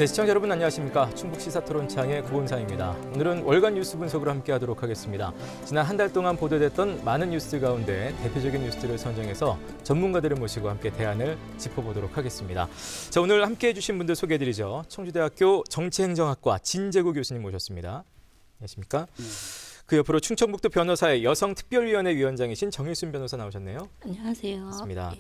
네, 시청자 여러분 안녕하십니까. 충북시사토론창의 구본상입니다. 오늘은 월간 뉴스 분석으로 함께하도록 하겠습니다. 지난 한 달 동안 보도됐던 많은 뉴스 가운데 대표적인 뉴스들을 선정해서 전문가들을 모시고 함께 대안을 짚어보도록 하겠습니다. 자, 오늘 함께해 주신 분들 소개해드리죠. 청주대학교 정치행정학과 진재구 교수님 모셨습니다. 안녕하십니까. 그 옆으로 충청북도 변호사의 여성특별위원회 위원장이신 정일순 변호사 나오셨네요. 안녕하세요. 반갑습니다.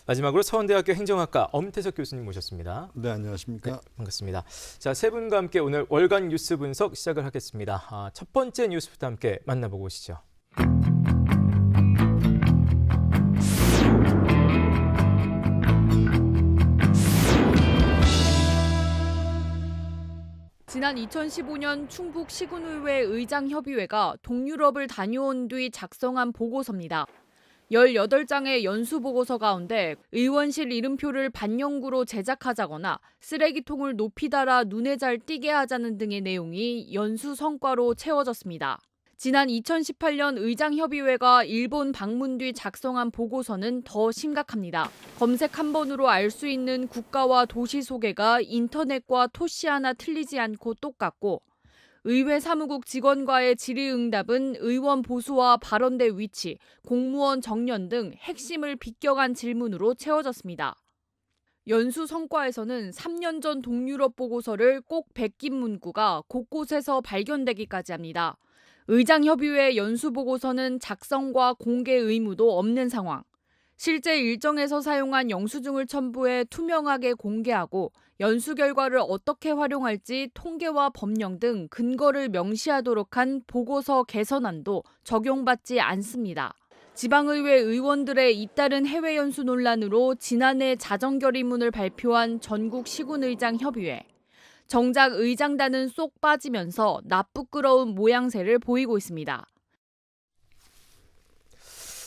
마지막으로 서원대학교 행정학과 엄태석 교수님 모셨습니다. 네, 안녕하십니까. 네, 반갑습니다. 자, 세 분과 함께 오늘 월간 뉴스 분석 시작을 하겠습니다. 첫 번째 뉴스부터 함께 만나보고 오시죠. 지난 2015년 충북 시군의회 의장협의회가 동유럽을 다녀온 뒤 작성한 보고서입니다. 18장의 연수보고서 가운데 의원실 이름표를 반영구로 제작하자거나 쓰레기통을 높이 달아 눈에 잘 띄게 하자는 등의 내용이 연수 성과로 채워졌습니다. 지난 2018년 의장협의회가 일본 방문 뒤 작성한 보고서는 더 심각합니다. 검색 한 번으로 알 수 있는 국가와 도시 소개가 인터넷과 토시 하나 틀리지 않고 똑같고 의회 사무국 직원과의 질의응답은 의원 보수와 발언대 위치, 공무원 정년 등 핵심을 비껴간 질문으로 채워졌습니다. 연수 성과에서는 3년 전 동유럽 보고서를 꼭 베낀 문구가 곳곳에서 발견되기까지 합니다. 의장협의회 연수 보고서는 작성과 공개 의무도 없는 상황. 실제 일정에서 사용한 영수증을 첨부해 투명하게 공개하고 연수 결과를 어떻게 활용할지 통계와 법령 등 근거를 명시하도록 한 보고서 개선안도 적용받지 않습니다. 지방의회 의원들의 잇따른 해외 연수 논란으로 지난해 자정결의문을 발표한 전국 시군의장협의회. 정작 의장단은 쏙 빠지면서 나쁘끄러운 모양새를 보이고 있습니다.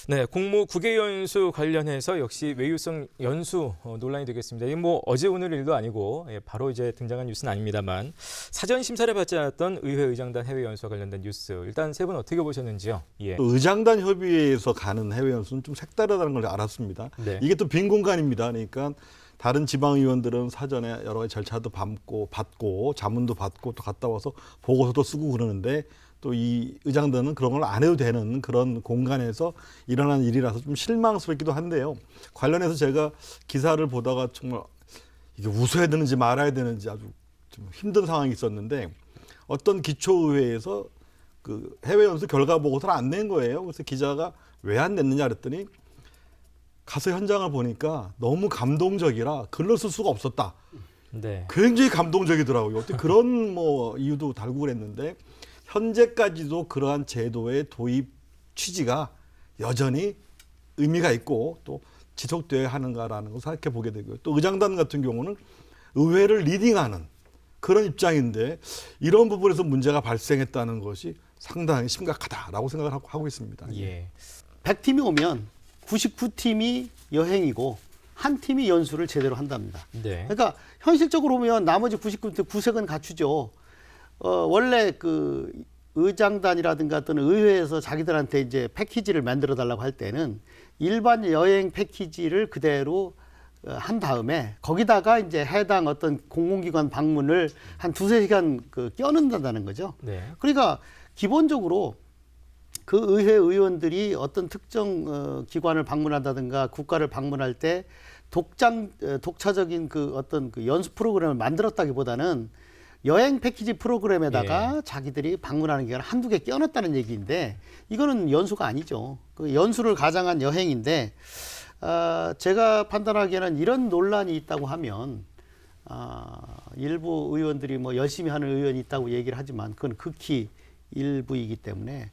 네, 공모 국외연수 관련해서 역시 외유성 연수 논란이 되겠습니다. 이게 뭐 어제 오늘 일도 아니고 바로 이제 등장한 뉴스는 아닙니다만 사전 심사를 받지 않았던 의회 의장단 해외 연수와 관련된 뉴스 일단 세 분 어떻게 보셨는지요? 예. 의장단 협의회에서 가는 해외 연수는 좀 색다르다는 걸 알았습니다. 네. 이게 또 빈 공간입니다. 그러니까 다른 지방 의원들은 사전에 여러 가지 절차도 받고 자문도 받고 또 갔다 와서 보고서도 쓰고 그러는데 또 이 의장단은 그런 걸 안 해도 되는 그런 공간에서 일어난 일이라서 좀 실망스럽기도 한데요. 관련해서 제가 기사를 보다가 정말 이게 웃어야 되는지 말아야 되는지 아주 좀 힘든 상황이 있었는데 어떤 기초의회에서 그 해외 연수 결과 보고서를 안 낸 거예요. 그래서 기자가 왜 안 냈느냐 그랬더니 가서 현장을 보니까 너무 감동적이라 글로 쓸 수가 없었다. 네. 굉장히 감동적이더라고요. 어떻게 그런 뭐 이유도 달고 그랬는데 현재까지도 그러한 제도의 도입 취지가 여전히 의미가 있고 또 지속되어야 하는가라는 걸 생각해 보게 되고요. 또 의장단 같은 경우는 의회를 리딩하는 그런 입장인데 이런 부분에서 문제가 발생했다는 것이 상당히 심각하다라고 생각을 하고 있습니다. 예. 100팀이 오면 99팀이 여행이고 한 팀이 연수를 제대로 한답니다. 네. 그러니까 현실적으로 보면 나머지 99팀 구색은 갖추죠. 원래 그 의장단이라든가 또는 의회에서 자기들한테 이제 패키지를 만들어 달라고 할 때는 일반 여행 패키지를 그대로 한 다음에 거기다가 이제 해당 어떤 공공기관 방문을 한 두세 시간 껴넣는다는 거죠. 네. 그러니까 기본적으로 그 의회 의원들이 어떤 특정 기관을 방문한다든가 국가를 방문할 때 독자적인 그 어떤 그 연수 프로그램을 만들었다기보다는 여행 패키지 프로그램에다가 자기들이 방문하는 게 한두 개 껴넣었다는 얘기인데 이거는 연수가 아니죠. 그 연수를 가장한 여행인데 제가 판단하기에는 이런 논란이 있다고 하면 일부 의원들이 뭐 열심히 하는 의원이 있다고 얘기를 하지만 그건 극히 일부이기 때문에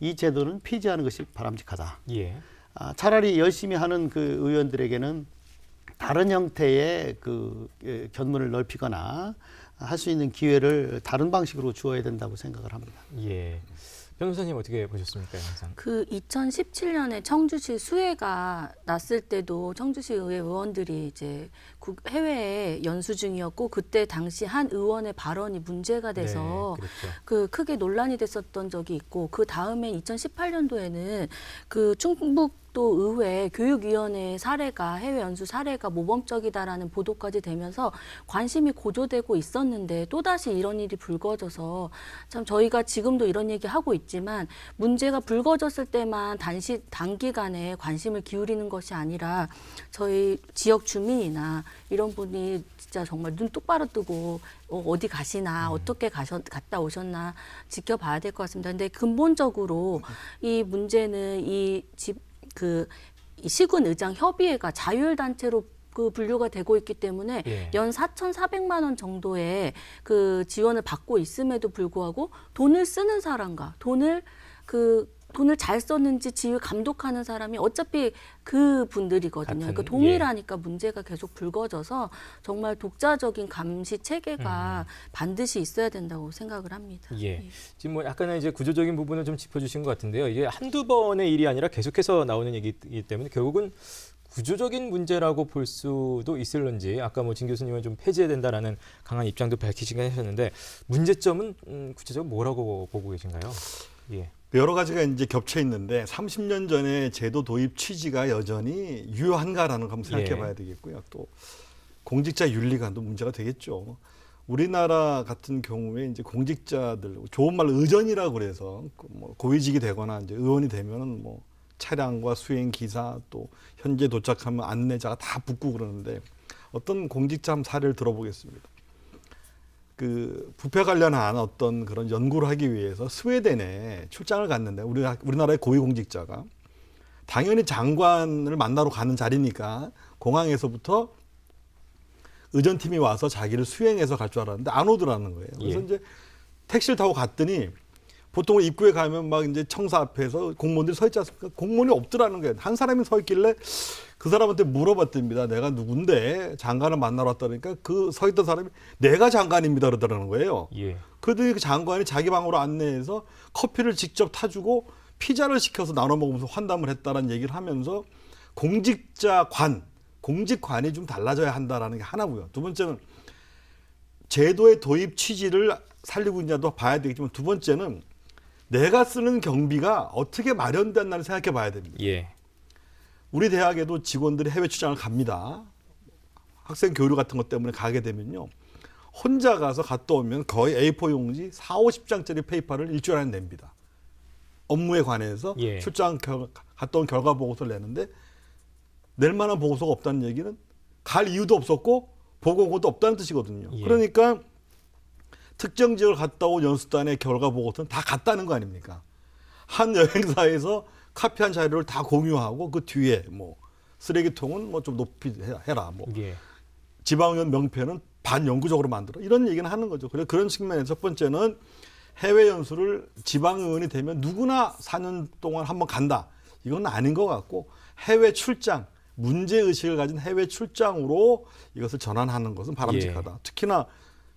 이 제도는 폐지하는 것이 바람직하다. 예. 차라리 열심히 하는 그 의원들에게는 다른 형태의 그 견문을 넓히거나 할 수 있는 기회를 다른 방식으로 주어야 된다고 생각을 합니다. 예. 변호사님 어떻게 보셨습니까, 영상? 그 2017년에 청주시 수해가 났을 때도 청주시 의회 의원들이 이제 해외에 연수 중이었고 그때 당시 한 의원의 발언이 문제가 돼서 네, 그렇죠. 그 크게 논란이 됐었던 적이 있고 그 다음에 2018년도에는 그 충북 또 의회 교육위원회 사례가 해외 연수 사례가 모범적이다라는 보도까지 되면서 관심이 고조되고 있었는데 또다시 이런 일이 불거져서 참 저희가 지금도 이런 얘기하고 있지만 문제가 불거졌을 때만 단기간에 관심을 기울이는 것이 아니라 저희 지역 주민이나 이런 분이 진짜 정말 눈 똑바로 뜨고 어디 가시나 어떻게 갔다 오셨나 지켜봐야 될 것 같습니다. 근데 근본적으로 이 문제는 이 시군 의장 협의회가 자율단체로 분류가 되고 있기 때문에 예. 연 4,400만 원 정도의 그 지원을 받고 있음에도 불구하고 돈을 쓰는 사람과 돈을 잘 썼는지 지휘 감독하는 사람이 어차피 그 분들이거든요. 같은, 그러니까 동일하니까 문제가 계속 불거져서 정말 독자적인 감시 체계가 반드시 있어야 된다고 생각을 합니다. 예. 지금 뭐 약간의 이제 구조적인 부분을 좀 짚어주신 것 같은데요. 이게 한두 번의 일이 아니라 계속해서 나오는 얘기이기 때문에 결국은 구조적인 문제라고 볼 수도 있을런지 아까 뭐 진 교수님은 좀 폐지해야 된다라는 강한 입장도 밝히시긴 하셨는데 문제점은 구체적으로 뭐라고 보고 계신가요? 예. 여러 가지가 이제 겹쳐 있는데 30년 전에 제도 도입 취지가 여전히 유효한가라는 거 한번 생각해 봐야 되겠고요. 또 공직자 윤리관도 문제가 되겠죠. 우리나라 같은 경우에 이제 공직자들 좋은 말로 의전이라고 그래서 뭐 고위직이 되거나 이제 의원이 되면은 뭐 차량과 수행 기사 또 현재 도착하면 안내자가 다 붙고 그러는데 어떤 공직자 한번 사례를 들어보겠습니다. 그 부패 관련한 어떤 그런 연구를 하기 위해서 스웨덴에 출장을 갔는데 우리나라의 고위공직자가 당연히 장관을 만나러 가는 자리니까 공항에서부터 의전팀이 와서 자기를 수행해서 갈 줄 알았는데 안 오더라는 거예요. 그래서 예. 이제 택시를 타고 갔더니 보통 입구에 가면 막 이제 청사 앞에서 공무원들이 서 있지 않습니까? 공무원이 없더라는 거예요. 한 사람이 서 있길래 그 사람한테 물어봤답니다. 내가 누군데 장관을 만나러 왔다니까 그 서 있던 사람이 내가 장관입니다 그러더라는 거예요. 예. 그러더니 그 장관이 자기 방으로 안내해서 커피를 직접 타주고 피자를 시켜서 나눠 먹으면서 환담을 했다는 얘기를 하면서 공직관이 좀 달라져야 한다라는 게 하나고요. 두 번째는 제도의 도입 취지를 살리고 있냐도 봐야 되겠지만 두 번째는 내가 쓰는 경비가 어떻게 마련됐나를 생각해 봐야 됩니다. 예. 우리 대학에도 직원들이 해외 출장을 갑니다. 학생 교류 같은 것 때문에 가게 되면요. 혼자 가서 갔다 오면 거의 A4 용지 40-50장짜리 페이퍼를 일주일 안에 냅니다. 업무에 관해서 예. 출장 갔다 온 결과 보고서를 내는데 낼 만한 보고서가 없다는 얘기는 갈 이유도 없었고 보고도 없다는 뜻이거든요. 예. 그러니까 특정 지역을 갔다 온 연수단의 결과 보고서는 다 같다는 거 아닙니까? 한 여행사에서 카피한 자료를 다 공유하고 그 뒤에 뭐 쓰레기통은 뭐 좀 높이 해라. 뭐 예. 지방의원 명패는 반영구적으로 만들어. 이런 얘기는 하는 거죠. 그래서 그런 측면에서 첫 번째는 해외 연수를 지방의원이 되면 누구나 4년 동안 한번 간다. 이건 아닌 것 같고 해외 출장, 문제의식을 가진 해외 출장으로 이것을 전환하는 것은 바람직하다. 예. 특히나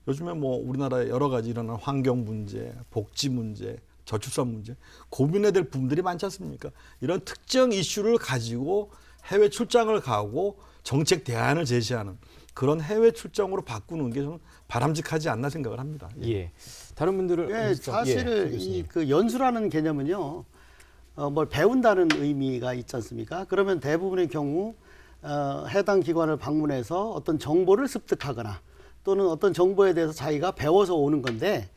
요즘에 뭐 우리나라에 여러 가지 일어나는 환경 문제, 복지 문제, 저출산 문제 고민해야 될 부분들이 많지 않습니까? 이런 특정 이슈를 가지고 해외 출장을 가고 정책 대안을 제시하는 그런 해외 출장으로 바꾸는 게 저는 바람직하지 않나 생각을 합니다. 예. 예. 다른 분들은 예, 사실은 예, 이 그 연수라는 개념은요, 뭘 배운다는 의미가 있지 않습니까? 그러면 대부분의 경우 해당 기관을 방문해서 어떤 정보를 습득하거나 또는 어떤 정보에 대해서 자기가 배워서 오는 건데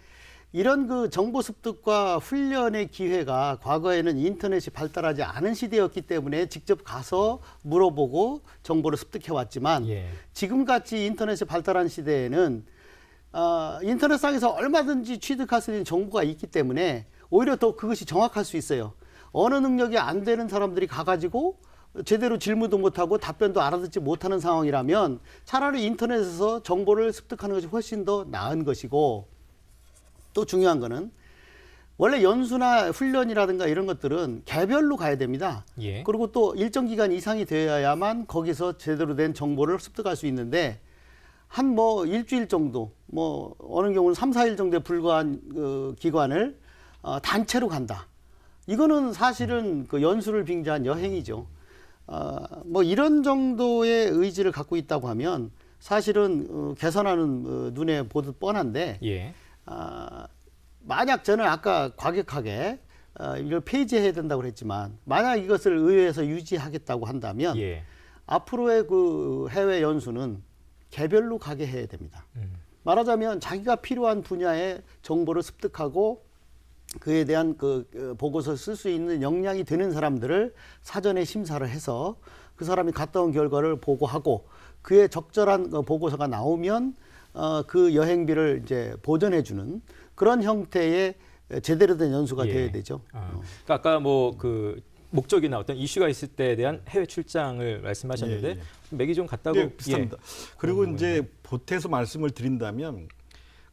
이런 그 정보 습득과 훈련의 기회가 과거에는 인터넷이 발달하지 않은 시대였기 때문에 직접 가서 물어보고 정보를 습득해 왔지만 예. 지금같이 인터넷이 발달한 시대에는 인터넷상에서 얼마든지 취득할 수 있는 정보가 있기 때문에 오히려 더 그것이 정확할 수 있어요. 언어 능력이 안 되는 사람들이 가가지고 제대로 질문도 못하고 답변도 알아듣지 못하는 상황이라면 차라리 인터넷에서 정보를 습득하는 것이 훨씬 더 나은 것이고, 또 중요한 거는 원래 연수나 훈련이라든가 이런 것들은 개별로 가야 됩니다. 예. 그리고 또 일정 기간 이상이 되어야만 거기서 제대로 된 정보를 습득할 수 있는데 한 뭐 일주일 정도, 뭐 어느 경우는 3, 4일 정도에 불과한 그 기관을 단체로 간다. 이거는 사실은 그 연수를 빙자한 여행이죠. 뭐 이런 정도의 의지를 갖고 있다고 하면 사실은 개선하는 눈에 보듯 뻔한데 예. 만약 저는 아까 과격하게 이걸 폐지해야 된다고 그랬지만 만약 이것을 의회에서 유지하겠다고 한다면 예. 앞으로의 그 해외 연수는 개별로 가게 해야 됩니다. 말하자면 자기가 필요한 분야의 정보를 습득하고 그에 대한 그 보고서를 쓸 수 있는 역량이 되는 사람들을 사전에 심사를 해서 그 사람이 갔다 온 결과를 보고하고 그에 적절한 보고서가 나오면 그 여행비를 이제 보전해주는 그런 형태의 제대로 된 연수가 예. 돼야 되죠. 그러니까 아까 뭐 그 목적이나 어떤 이슈가 있을 때에 대한 해외 출장을 말씀하셨는데 예, 예. 맥이 좀 같다고. 네, 비슷합니다. 그리고 이제 보태서 말씀을 드린다면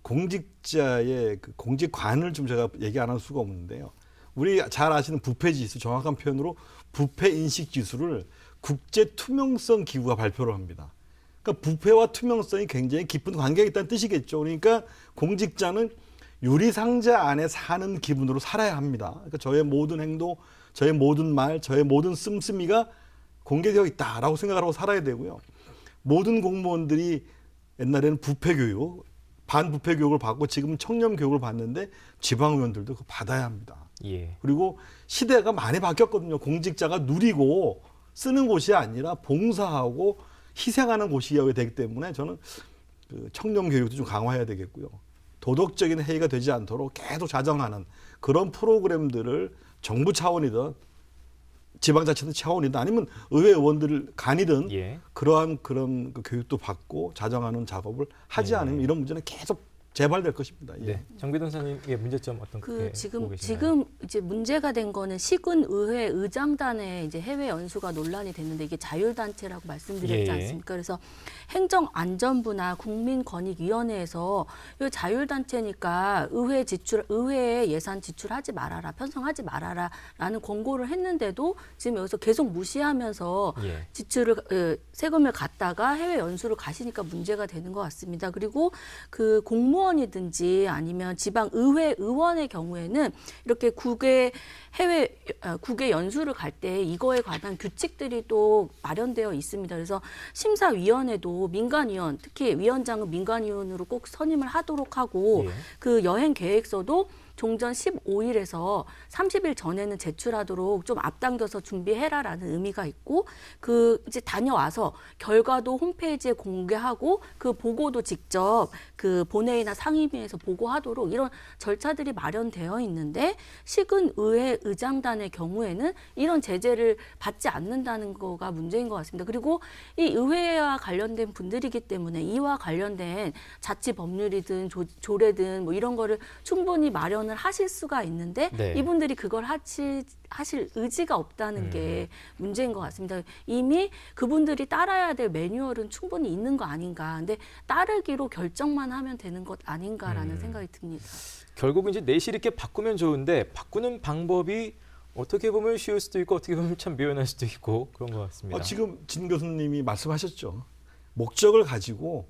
공직자의 그 공직관을 좀 제가 얘기 안 할 수가 없는데요. 우리 잘 아시는 부패지수, 정확한 표현으로 부패인식지수를 국제투명성 기구가 발표를 합니다. 그러니까 부패와 투명성이 굉장히 깊은 관계가 있다는 뜻이겠죠. 그러니까 공직자는 유리상자 안에 사는 기분으로 살아야 합니다. 그러니까 저의 모든 행동, 저의 모든 말, 저의 모든 씀씀이가 공개되어 있다라고 생각하고 살아야 되고요. 모든 공무원들이 옛날에는 부패교육, 반부패교육을 받고 지금 청렴교육을 받는데 지방의원들도 그거 받아야 합니다. 예. 그리고 시대가 많이 바뀌었거든요. 공직자가 누리고 쓰는 곳이 아니라 봉사하고 희생하는 곳이어야 되기 때문에 저는 그 청렴 교육도 좀 강화해야 되겠고요. 도덕적인 해이가 되지 않도록 계속 자정하는 그런 프로그램들을 정부 차원이든 지방자치단 차원이든 아니면 의회 의원들 간이든 예. 그러한 그런 그 교육도 받고 자정하는 작업을 하지 네. 않으면 이런 문제는 계속 재발될 것입니다. 예. 네. 정 변호사님의 문제점 어떻게 보고 계시나요? 지금 이제 문제가 된 거는 시군의회 의장단의 이제 해외 연수가 논란이 됐는데 이게 자율단체라고 말씀드렸지 예. 않습니까? 그래서 행정안전부나 국민권익위원회에서 이 자율단체니까 의회에 예산 지출하지 말아라, 편성하지 말아라라는 권고를 했는데도 지금 여기서 계속 무시하면서 예. 세금을 갖다가 해외 연수를 가시니까 문제가 되는 것 같습니다. 그리고 그 공무원이든지 아니면 지방 의회 의원의 경우에는 이렇게 국외 연수를 갈 때 이거에 관한 규칙들이 또 마련되어 있습니다. 그래서 심사위원회도 민간위원, 특히 위원장은 민간위원으로 꼭 선임을 하도록 하고 예. 그 여행 계획서도 종전 15일에서 30일 전에는 제출하도록 좀 앞당겨서 준비해라라는 의미가 있고 그 이제 다녀와서 결과도 홈페이지에 공개하고 그 보고도 직접 그 본회의나 상임위에서 보고하도록 이런 절차들이 마련되어 있는데 시군의회 의장단의 경우에는 이런 제재를 받지 않는다는 거가 문제인 것 같습니다. 그리고 이 의회와 관련된 분들이기 때문에 이와 관련된 자치 법률이든 조례든 뭐 이런 거를 충분히 마련을 하실 수가 있는데 네. 이분들이 그걸 하실 의지가 없다는 게 문제인 것 같습니다. 이미 그분들이 따라야 될 매뉴얼은 충분히 있는 거 아닌가. 근데 따르기로 결정만 하면 되는 것 아닌가라는 생각이 듭니다. 결국은 이제 내실 있게 바꾸면 좋은데 바꾸는 방법이 어떻게 보면 쉬울 수도 있고 어떻게 보면 참 묘연할 수도 있고 그런 것 같습니다. 지금 진 교수님이 말씀하셨죠. 목적을 가지고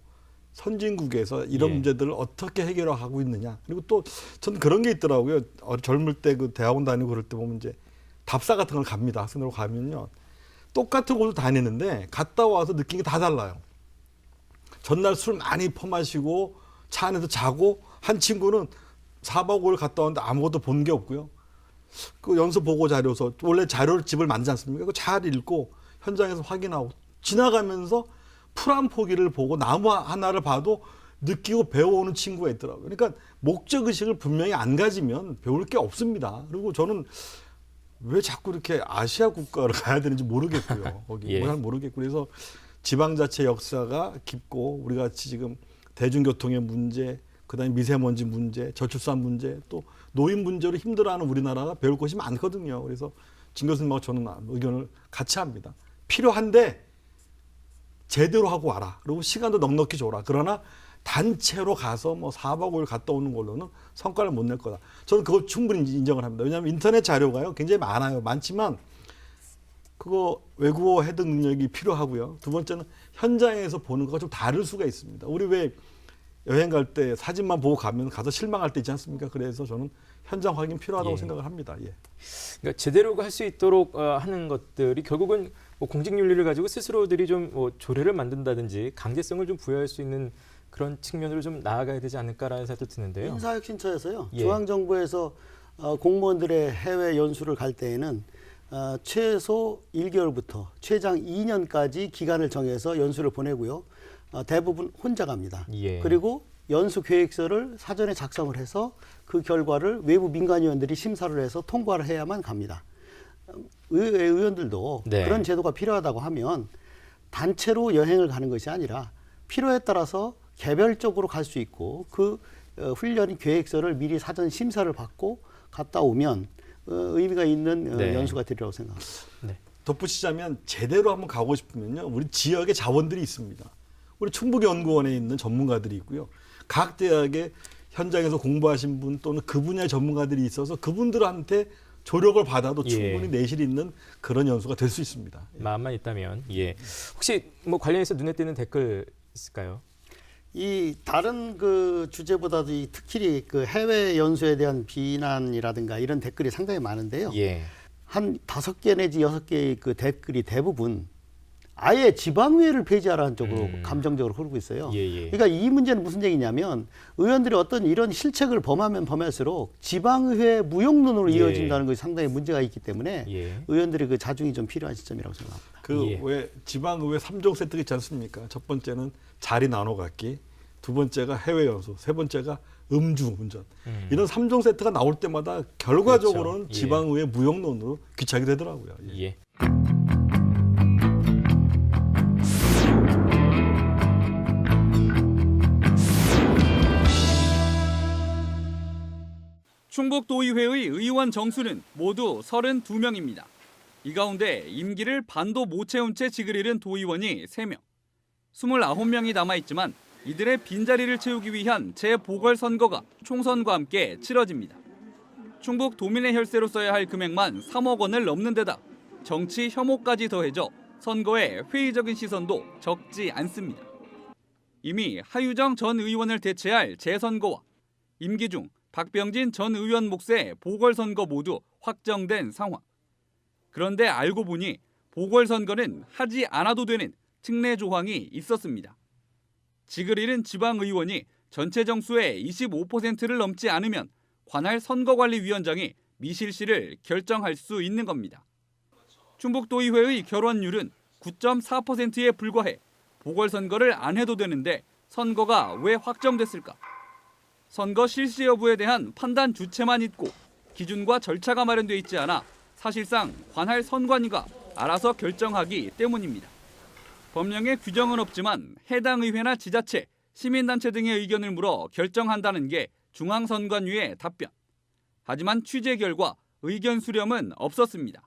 선진국에서 이런 예. 문제들을 어떻게 해결하고 있느냐. 그리고 또 전 그런 게 있더라고요. 젊을 때 그 대학원 다니고 그럴 때 보면 이제 답사 같은 걸 갑니다. 학생으로 가면요. 똑같은 곳을 다니는데 갔다 와서 느낀 게 다 달라요. 전날 술 많이 퍼마시고 차 안에서 자고 한 친구는 4박 5일 갔다 왔는데 아무것도 본 게 없고요. 그 연수 보고 자료서 원래 자료를 집을 만지지 않습니까? 그거 잘 읽고 현장에서 확인하고 지나가면서 풀 한 포기를 보고 나무 하나를 봐도 느끼고 배워오는 친구가 있더라고요. 그러니까 목적의식을 분명히 안 가지면 배울 게 없습니다. 그리고 저는 왜 자꾸 이렇게 아시아 국가를 가야 되는지 모르겠고요. 거기 예. 잘 모르겠고 그래서 지방자치 역사가 깊고 우리 같이 지금 대중교통의 문제, 그다음에 미세먼지 문제, 저출산 문제, 또 노인 문제로 힘들어하는 우리나라가 배울 것이 많거든요. 그래서 진 교수님하고 저는 의견을 같이 합니다. 필요한데 제대로 하고 와라. 그리고 시간도 넉넉히 줘라. 그러나 단체로 가서 뭐 4박 5일 갔다 오는 걸로는 성과를 못 낼 거다. 저는 그걸 충분히 인정을 합니다. 왜냐하면 인터넷 자료가요 굉장히 많아요. 많지만 그거 외국어 해독 능력이 필요하고요. 두 번째는 현장에서 보는 거가 좀 다를 수가 있습니다. 우리 왜 여행 갈 때 사진만 보고 가면 가서 실망할 때 있지 않습니까? 그래서 저는 현장 확인 필요하다고 예. 생각을 합니다. 예. 그러니까 제대로 할 수 있도록 하는 것들이 결국은 뭐 공직윤리를 가지고 스스로들이 좀 뭐 조례를 만든다든지 강제성을 좀 부여할 수 있는 그런 측면으로 좀 나아가야 되지 않을까라는 생각도 드는데요. 인사혁신처에서요. 예. 중앙정부에서 공무원들의 해외 연수를 갈 때에는 최소 1개월부터 최장 2년까지 기간을 정해서 연수를 보내고요. 대부분 혼자 갑니다. 예. 그리고 연수 계획서를 사전에 작성을 해서 그 결과를 외부 민간위원들이 심사를 해서 통과를 해야만 갑니다. 의원들도 네. 그런 제도가 필요하다고 하면 단체로 여행을 가는 것이 아니라 필요에 따라서 개별적으로 갈 수 있고 그 훈련 계획서를 미리 사전 심사를 받고 갔다 오면 의미가 있는 네. 연수가 되리라고 생각합니다. 덧붙이자면 제대로 한번 가고 싶으면요. 우리 지역에 자원들이 있습니다. 우리 충북연구원에 있는 전문가들이 있고요. 각 대학에 현장에서 공부하신 분 또는 그 분야의 전문가들이 있어서 그분들한테 조력을 받아도 예. 충분히 내실 있는 그런 연수가 될 수 있습니다. 마음만 있다면. 예. 혹시 뭐 관련해서 눈에 띄는 댓글 있을까요? 이 다른 그 주제보다도 이 특히 그 해외 연수에 대한 비난이라든가 이런 댓글이 상당히 많은데요. 예. 한 5개 내지 6개의 그 댓글이 대부분 아예 지방의회를 폐지하라는 쪽으로 감정적으로 흐르고 있어요. 예, 예. 그러니까 이 문제는 무슨 얘기냐면 의원들이 어떤 이런 실책을 범하면 범할수록 지방의회 무용론으로 예. 이어진다는 것이 상당히 문제가 있기 때문에 예. 의원들이 그 자중이 좀 필요한 시점이라고 생각합니다. 그 예. 왜 지방의회 3종 세트가 있지 않습니까? 첫 번째는 자리 나눠 갖기, 두 번째가 해외 연수, 세 번째가 음주 운전. 이런 3종 세트가 나올 때마다 결과적으로는 그렇죠. 예. 지방의회 무용론으로 귀착이 되더라고요. 예. 예. 충북도의회의 의원 정수는 모두 32명입니다. 이 가운데 임기를 반도 못 채운 채 직을 잃은 도의원이 3명. 29명이 남아있지만 이들의 빈자리를 채우기 위한 재보궐선거가 총선과 함께 치러집니다. 충북 도민의 혈세로 써야 할 금액만 3억 원을 넘는 데다 정치 혐오까지 더해져 선거에 회의적인 시선도 적지 않습니다. 이미 하유정 전 의원을 대체할 재선거와 임기 중 박병진 전 의원 몫의 보궐선거 모두 확정된 상황. 그런데 알고 보니 보궐선거는 하지 않아도 되는 특례 조항이 있었습니다. 직을 잃은 지방의원이 전체 정수의 25%를 넘지 않으면 관할 선거관리위원장이 미실시를 결정할 수 있는 겁니다. 충북도의회의 결원율은 9.4%에 불과해 보궐선거를 안 해도 되는데 선거가 왜 확정됐을까? 선거 실시 여부에 대한 판단 주체만 있고 기준과 절차가 마련돼 있지 않아 사실상 관할 선관위가 알아서 결정하기 때문입니다. 법령에 규정은 없지만 해당 의회나 지자체, 시민단체 등의 의견을 물어 결정한다는 게 중앙선관위의 답변. 하지만 취재 결과 의견 수렴은 없었습니다.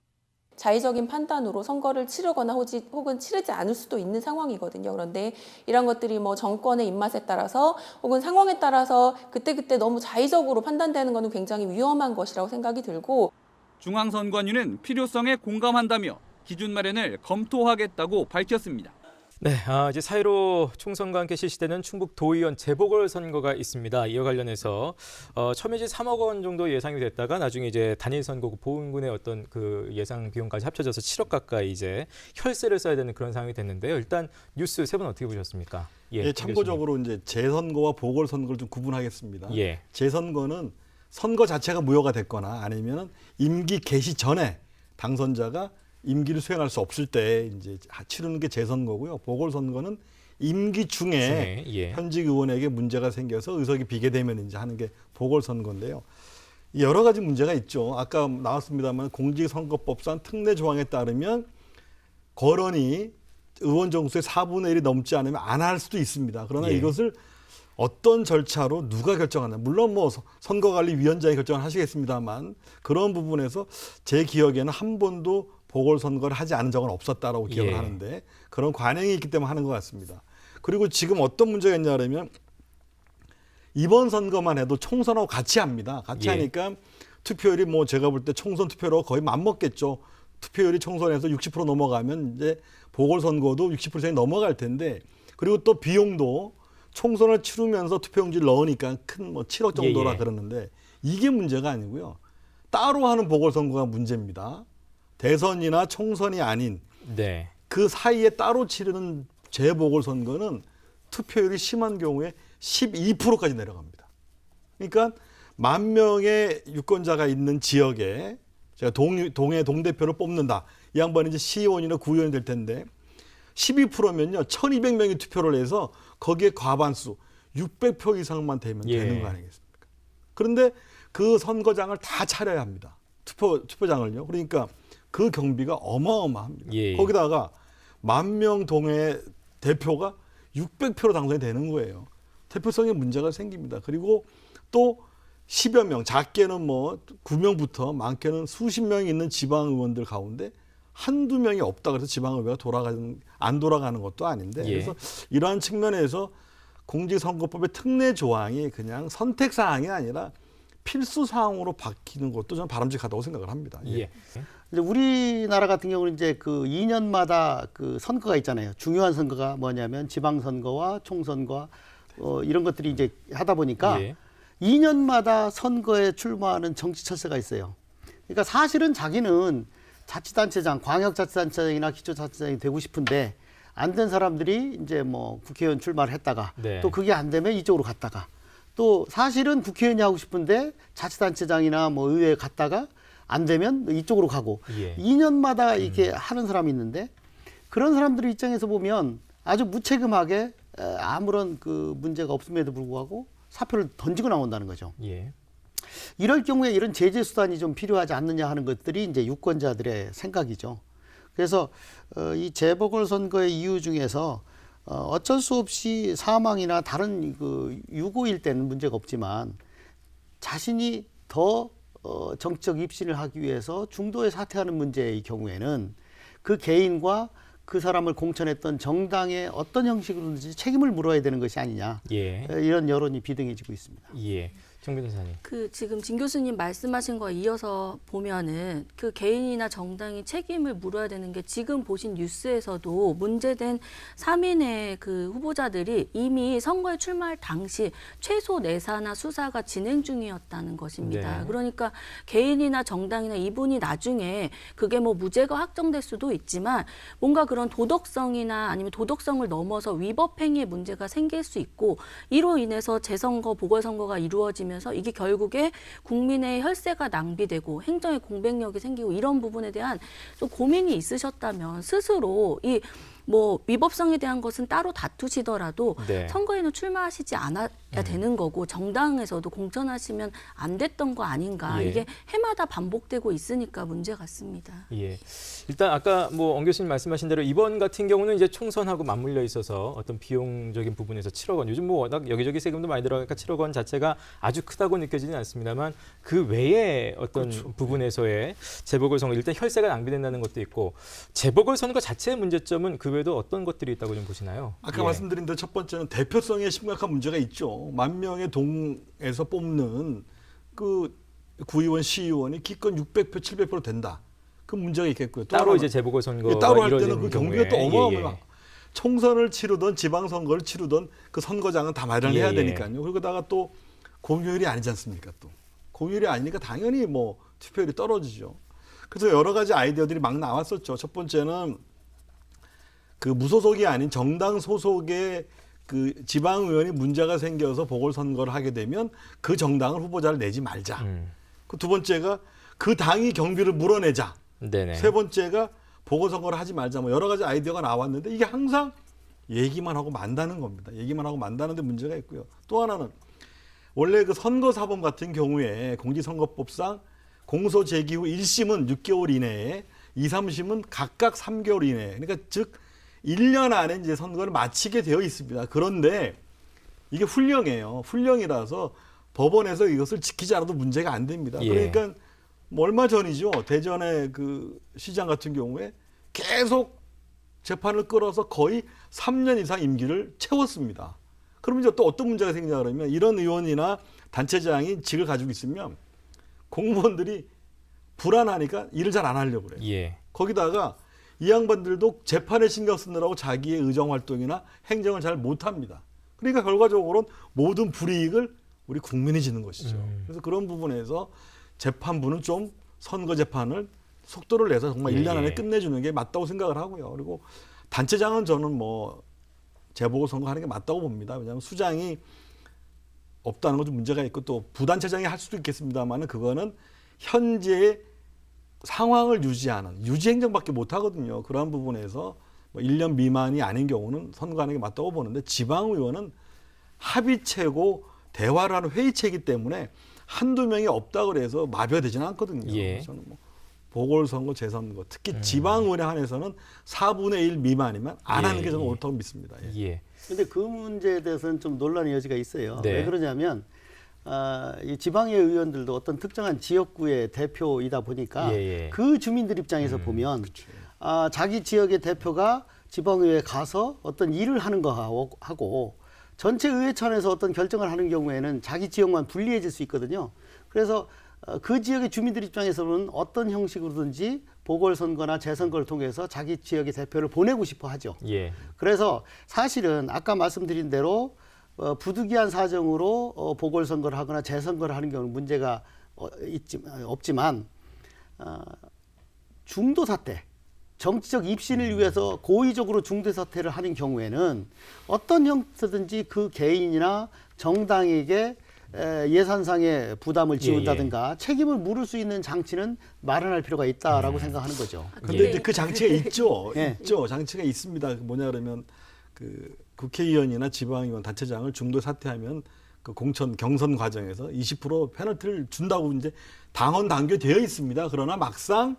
자의적인 판단으로 선거를 치르거나 혹은 치르지 않을 수도 있는 상황이거든요. 그런데 이런 것들이 뭐 정권의 입맛에 따라서 혹은 상황에 따라서 그때그때 너무 자의적으로 판단되는 것은 굉장히 위험한 것이라고 생각이 들고 중앙선관위는 필요성에 공감한다며 기준 마련을 검토하겠다고 밝혔습니다. 네, 이제 4.15 총선과 함께 실시되는 충북 도의원 재보궐선거가 있습니다. 이와 관련해서 처음에 이제 3억 원 정도 예상이 됐다가 나중에 이제 단일 선거구 보훈군의 어떤 그 예상 비용까지 합쳐져서 7억 가까이 이제 혈세를 써야 되는 그런 상황이 됐는데요. 일단 뉴스 세 분 어떻게 보셨습니까? 예, 참고적으로 이제 재선거와 보궐선거를 좀 구분하겠습니다. 예. 재선거는 선거 자체가 무효가 됐거나 아니면 임기 개시 전에 당선자가 임기를 수행할 수 없을 때 이제 치르는 게 재선거고요. 보궐선거는 임기 중에 예. 현직 의원에게 문제가 생겨서 의석이 비게 되면 이제 하는 게 보궐선거인데요. 여러 가지 문제가 있죠. 아까 나왔습니다만 공직선거법상 특례 조항에 따르면 거론이 의원 정수의 4분의 1이 넘지 않으면 안 할 수도 있습니다. 그러나 예. 이것을 어떤 절차로 누가 결정하나, 물론 뭐 선거관리위원장이 결정을 하시겠습니다만 그런 부분에서 제 기억에는 한 번도 보궐선거를 하지 않은 적은 없었다라고 기억을 예. 하는데 그런 관행이 있기 때문에 하는 것 같습니다. 그리고 지금 어떤 문제가 있냐면 이번 선거만 해도 총선하고 같이 합니다. 같이 예. 하니까 투표율이 뭐 제가 볼 때 총선 투표로 거의 맞먹겠죠. 투표율이 총선에서 60% 넘어가면 이제 보궐선거도 60% 이상이 넘어갈 텐데 그리고 또 비용도 총선을 치르면서 투표용지를 넣으니까 큰 뭐 7억 정도라 예. 그러는데 이게 문제가 아니고요. 따로 하는 보궐선거가 문제입니다. 대선이나 총선이 아닌 네. 그 사이에 따로 치르는 재보궐선거는 투표율이 심한 경우에 12%까지 내려갑니다. 그러니까 10,000명의 유권자가 있는 지역에 제가 동의 동대표를 뽑는다. 이 양반이 이제 시의원이나 구의원이 될 텐데 12%면요 1,200명이 투표를 해서 거기에 과반수 600표 이상만 되면 되는 거 아니겠습니까? 그런데 그 선거장을 다 차려야 합니다. 투표장을요. 그러니까 그 경비가 어마어마합니다. 거기다가 10,000명 동의 대표가 600표로 당선이 되는 거예요. 대표성에 문제가 생깁니다. 그리고 또 10여 명, 작게는 뭐 9명부터 많게는 수십 명이 있는 지방의원들 가운데 한두 명이 없다 그래서 지방의회가 안 돌아가는 것도 아닌데 그래서 이러한 측면에서 공직선거법의 특례 조항이 그냥 선택 사항이 아니라 필수 사항으로 바뀌는 것도 저는 바람직하다고 생각을 합니다. 이제 우리나라 같은 경우는 이제 그 2년마다 그 선거가 있잖아요. 중요한 선거가 뭐냐면 지방선거와 총선거와 이런 것들이 이제 하다 보니까 2년마다 선거에 출마하는 정치 철새가 있어요. 그러니까 사실은 자기는 자치단체장, 광역자치단체장이나 기초자치단체장이 되고 싶은데 안 된 사람들이 이제 뭐 국회의원 출마를 했다가 또 그게 안 되면 이쪽으로 갔다가 또 사실은 국회의원이 하고 싶은데 자치단체장이나 뭐 의회에 갔다가 안 되면 이쪽으로 가고 2년마다 이렇게 하는 사람이 있는데 그런 사람들 입장에서 보면 아주 무책임하게 아무런 그 문제가 없음에도 불구하고 사표를 던지고 나온다는 거죠. 이럴 경우에 이런 제재 수단이 좀 필요하지 않느냐 하는 것들이 이제 유권자들의 생각이죠. 그래서 이 재보궐선거의 이유 중에서 어쩔 수 없이 사망이나 다른 그 유고일 때는 문제가 없지만 자신이 더 정치적 입신을 하기 위해서 중도에 사퇴하는 문제의 경우에는 그 개인과 그 사람을 공천했던 정당의 어떤 형식으로든지 책임을 물어야 되는 것이 아니냐 이런 여론이 비등해지고 있습니다. 정 변호사님. 그 지금 진 교수님 말씀하신 거에 이어서 보면은 그 개인이나 정당이 책임을 물어야 되는 게 지금 보신 뉴스에서도 문제된 3인의 그 후보자들이 이미 선거에 출마할 당시 최소 내사나 수사가 진행 중이었다는 것입니다. 그러니까 개인이나 정당이나 이분이 나중에 그게 뭐 무죄가 확정될 수도 있지만 뭔가 그런 도덕성이나 아니면 도덕성을 넘어서 위법 행위에 문제가 생길 수 있고 이로 인해서 재선거, 보궐선거가 이루어지면 이게 결국에 국민의 혈세가 낭비되고 행정의 공백력이 생기고 이런 부분에 대한 좀 고민이 있으셨다면 스스로 이 뭐 위법성에 대한 것은 따로 다투시더라도 선거에는 출마하시지 않아야 되는 거고 정당에서도 공천하시면 안 됐던 거 아닌가. 이게 해마다 반복되고 있으니까 문제 같습니다. 일단 아까 뭐 엉 교수님 말씀하신 대로 이번 같은 경우는 이제 총선하고 맞물려 있어서 어떤 비용적인 부분에서 7억 원, 요즘 뭐 워낙 여기저기 세금도 많이 들어가니까 7억 원 자체가 아주 크다고 느껴지는 않습니다만 그 외에 어떤 부분에서의 재보궐선거 일단 혈세가 낭비된다는 것도 있고 재보궐선거 자체의 문제점은 그 외에도 어떤 것들이 있다고 좀 보시나요? 아까 말씀드린 대로 첫 번째는 대표성에 심각한 문제가 있죠. 10,000명의 동에서 뽑는 그 구의원, 시의원이 기껏 600표, 700% 된다. 그 문제가 있겠고요. 또 따로 이제 재보궐선거가 따로 할 때는 그 경우에. 경비가 또 어마어마해요. 총선을 치르던 지방선거를 치르던 그 선거장은 다 마련해야 되니까요. 그리고다가 또 공휴일이 아니지 않습니까? 또 공휴일이 아니니까 당연히 뭐 투표율이 떨어지죠. 그래서 여러 가지 아이디어들이 막 나왔었죠. 첫 번째는 그 무소속이 아닌 정당 소속의 그 지방의원이 문제가 생겨서 보궐선거를 하게 되면 그 정당을 후보자를 내지 말자. 그 두 번째가 그 당이 경비를 물어내자. 세 번째가 보궐선거를 하지 말자. 뭐 여러 가지 아이디어가 나왔는데 이게 항상 얘기만 하고 만다는 겁니다. 얘기만 하고 만다는데 문제가 있고요. 또 하나는 원래 그 선거사범 같은 경우에 공직선거법상 공소 제기 후 1심은 6개월 이내에 2, 3심은 각각 3개월 이내에 그러니까 즉 1년 안에 이제 선거를 마치게 되어 있습니다. 그런데 이게 훈령이에요. 훈령이라서 법원에서 이것을 지키지 않아도 문제가 안 됩니다. 그러니까 뭐 얼마 전이죠. 대전의 그 시장 같은 경우에 계속 재판을 끌어서 거의 3년 이상 임기를 채웠습니다. 그러면 이제 또 어떤 문제가 생기냐 그러면 이런 의원이나 단체장이 직을 가지고 있으면 공무원들이 불안하니까 일을 잘 안 하려고 그래요. 거기다가 이 양반들도 재판에 신경 쓰느라고 자기의 의정활동이나 행정을 잘 못합니다. 그러니까 결과적으로는 모든 불이익을 우리 국민이 지는 것이죠. 그래서 그런 부분에서 재판부는 좀 선거 재판을 속도를 내서 정말 1년 안에 끝내주는 게 맞다고 생각을 하고요. 그리고 단체장은 저는 뭐 재보궐선거 하는 게 맞다고 봅니다. 왜냐하면 수장이 없다는 것도 문제가 있고 또 부단체장이 할 수도 있겠습니다만은 그거는 현재의 상황을 유지하는 유지행정밖에 못 하거든요. 그러한 부분에서 뭐 1년 미만이 아닌 경우는 선거하는 게 맞다고 보는데 지방의원은 합의체고 대화를 하는 회의체이기 때문에 한두 명이 없다 그래서 마비되지는 않거든요. 예. 저는 뭐 보궐선거, 재선거 특히 지방의원에 한해서는 4분의 1 미만이면 안 하는 게 저는 옳다고 믿습니다. 예. 예. 근데 그 문제에 대해서는 좀 논란의 여지가 있어요. 네. 왜 그러냐면 이 지방의 의원들도 어떤 특정한 지역구의 대표이다 보니까 예, 예. 그 주민들 입장에서 보면 자기 지역의 대표가 지방의회에 가서 어떤 일을 하는 거하고 전체 의회천에서 어떤 결정을 하는 경우에는 자기 지역만 불리해질 수 있거든요. 그래서 그 지역의 주민들 입장에서는 어떤 형식으로든지 보궐선거나 재선거를 통해서 자기 지역의 대표를 보내고 싶어 하죠. 예. 그래서 사실은 아까 말씀드린 대로 부득이한 사정으로 보궐선거를 하거나 재선거를 하는 경우는 문제가 없지만 중도 사태, 정치적 입신을 위해서 고의적으로 중도 사퇴를 하는 경우에는 어떤 형태든지 그 개인이나 정당에게 예산상의 부담을 지운다든가 책임을 물을 수 있는 장치는 마련할 필요가 있다라고 생각하는 거죠. 근데 이제 그 장치가 있죠. 예. 있죠. 장치가 있습니다. 뭐냐 그러면 그 국회의원이나 지방의원 단체장을 중도 사퇴하면 그 공천 경선 과정에서 20% 페널티를 준다고 이제 당원 당규되어 있습니다. 그러나 막상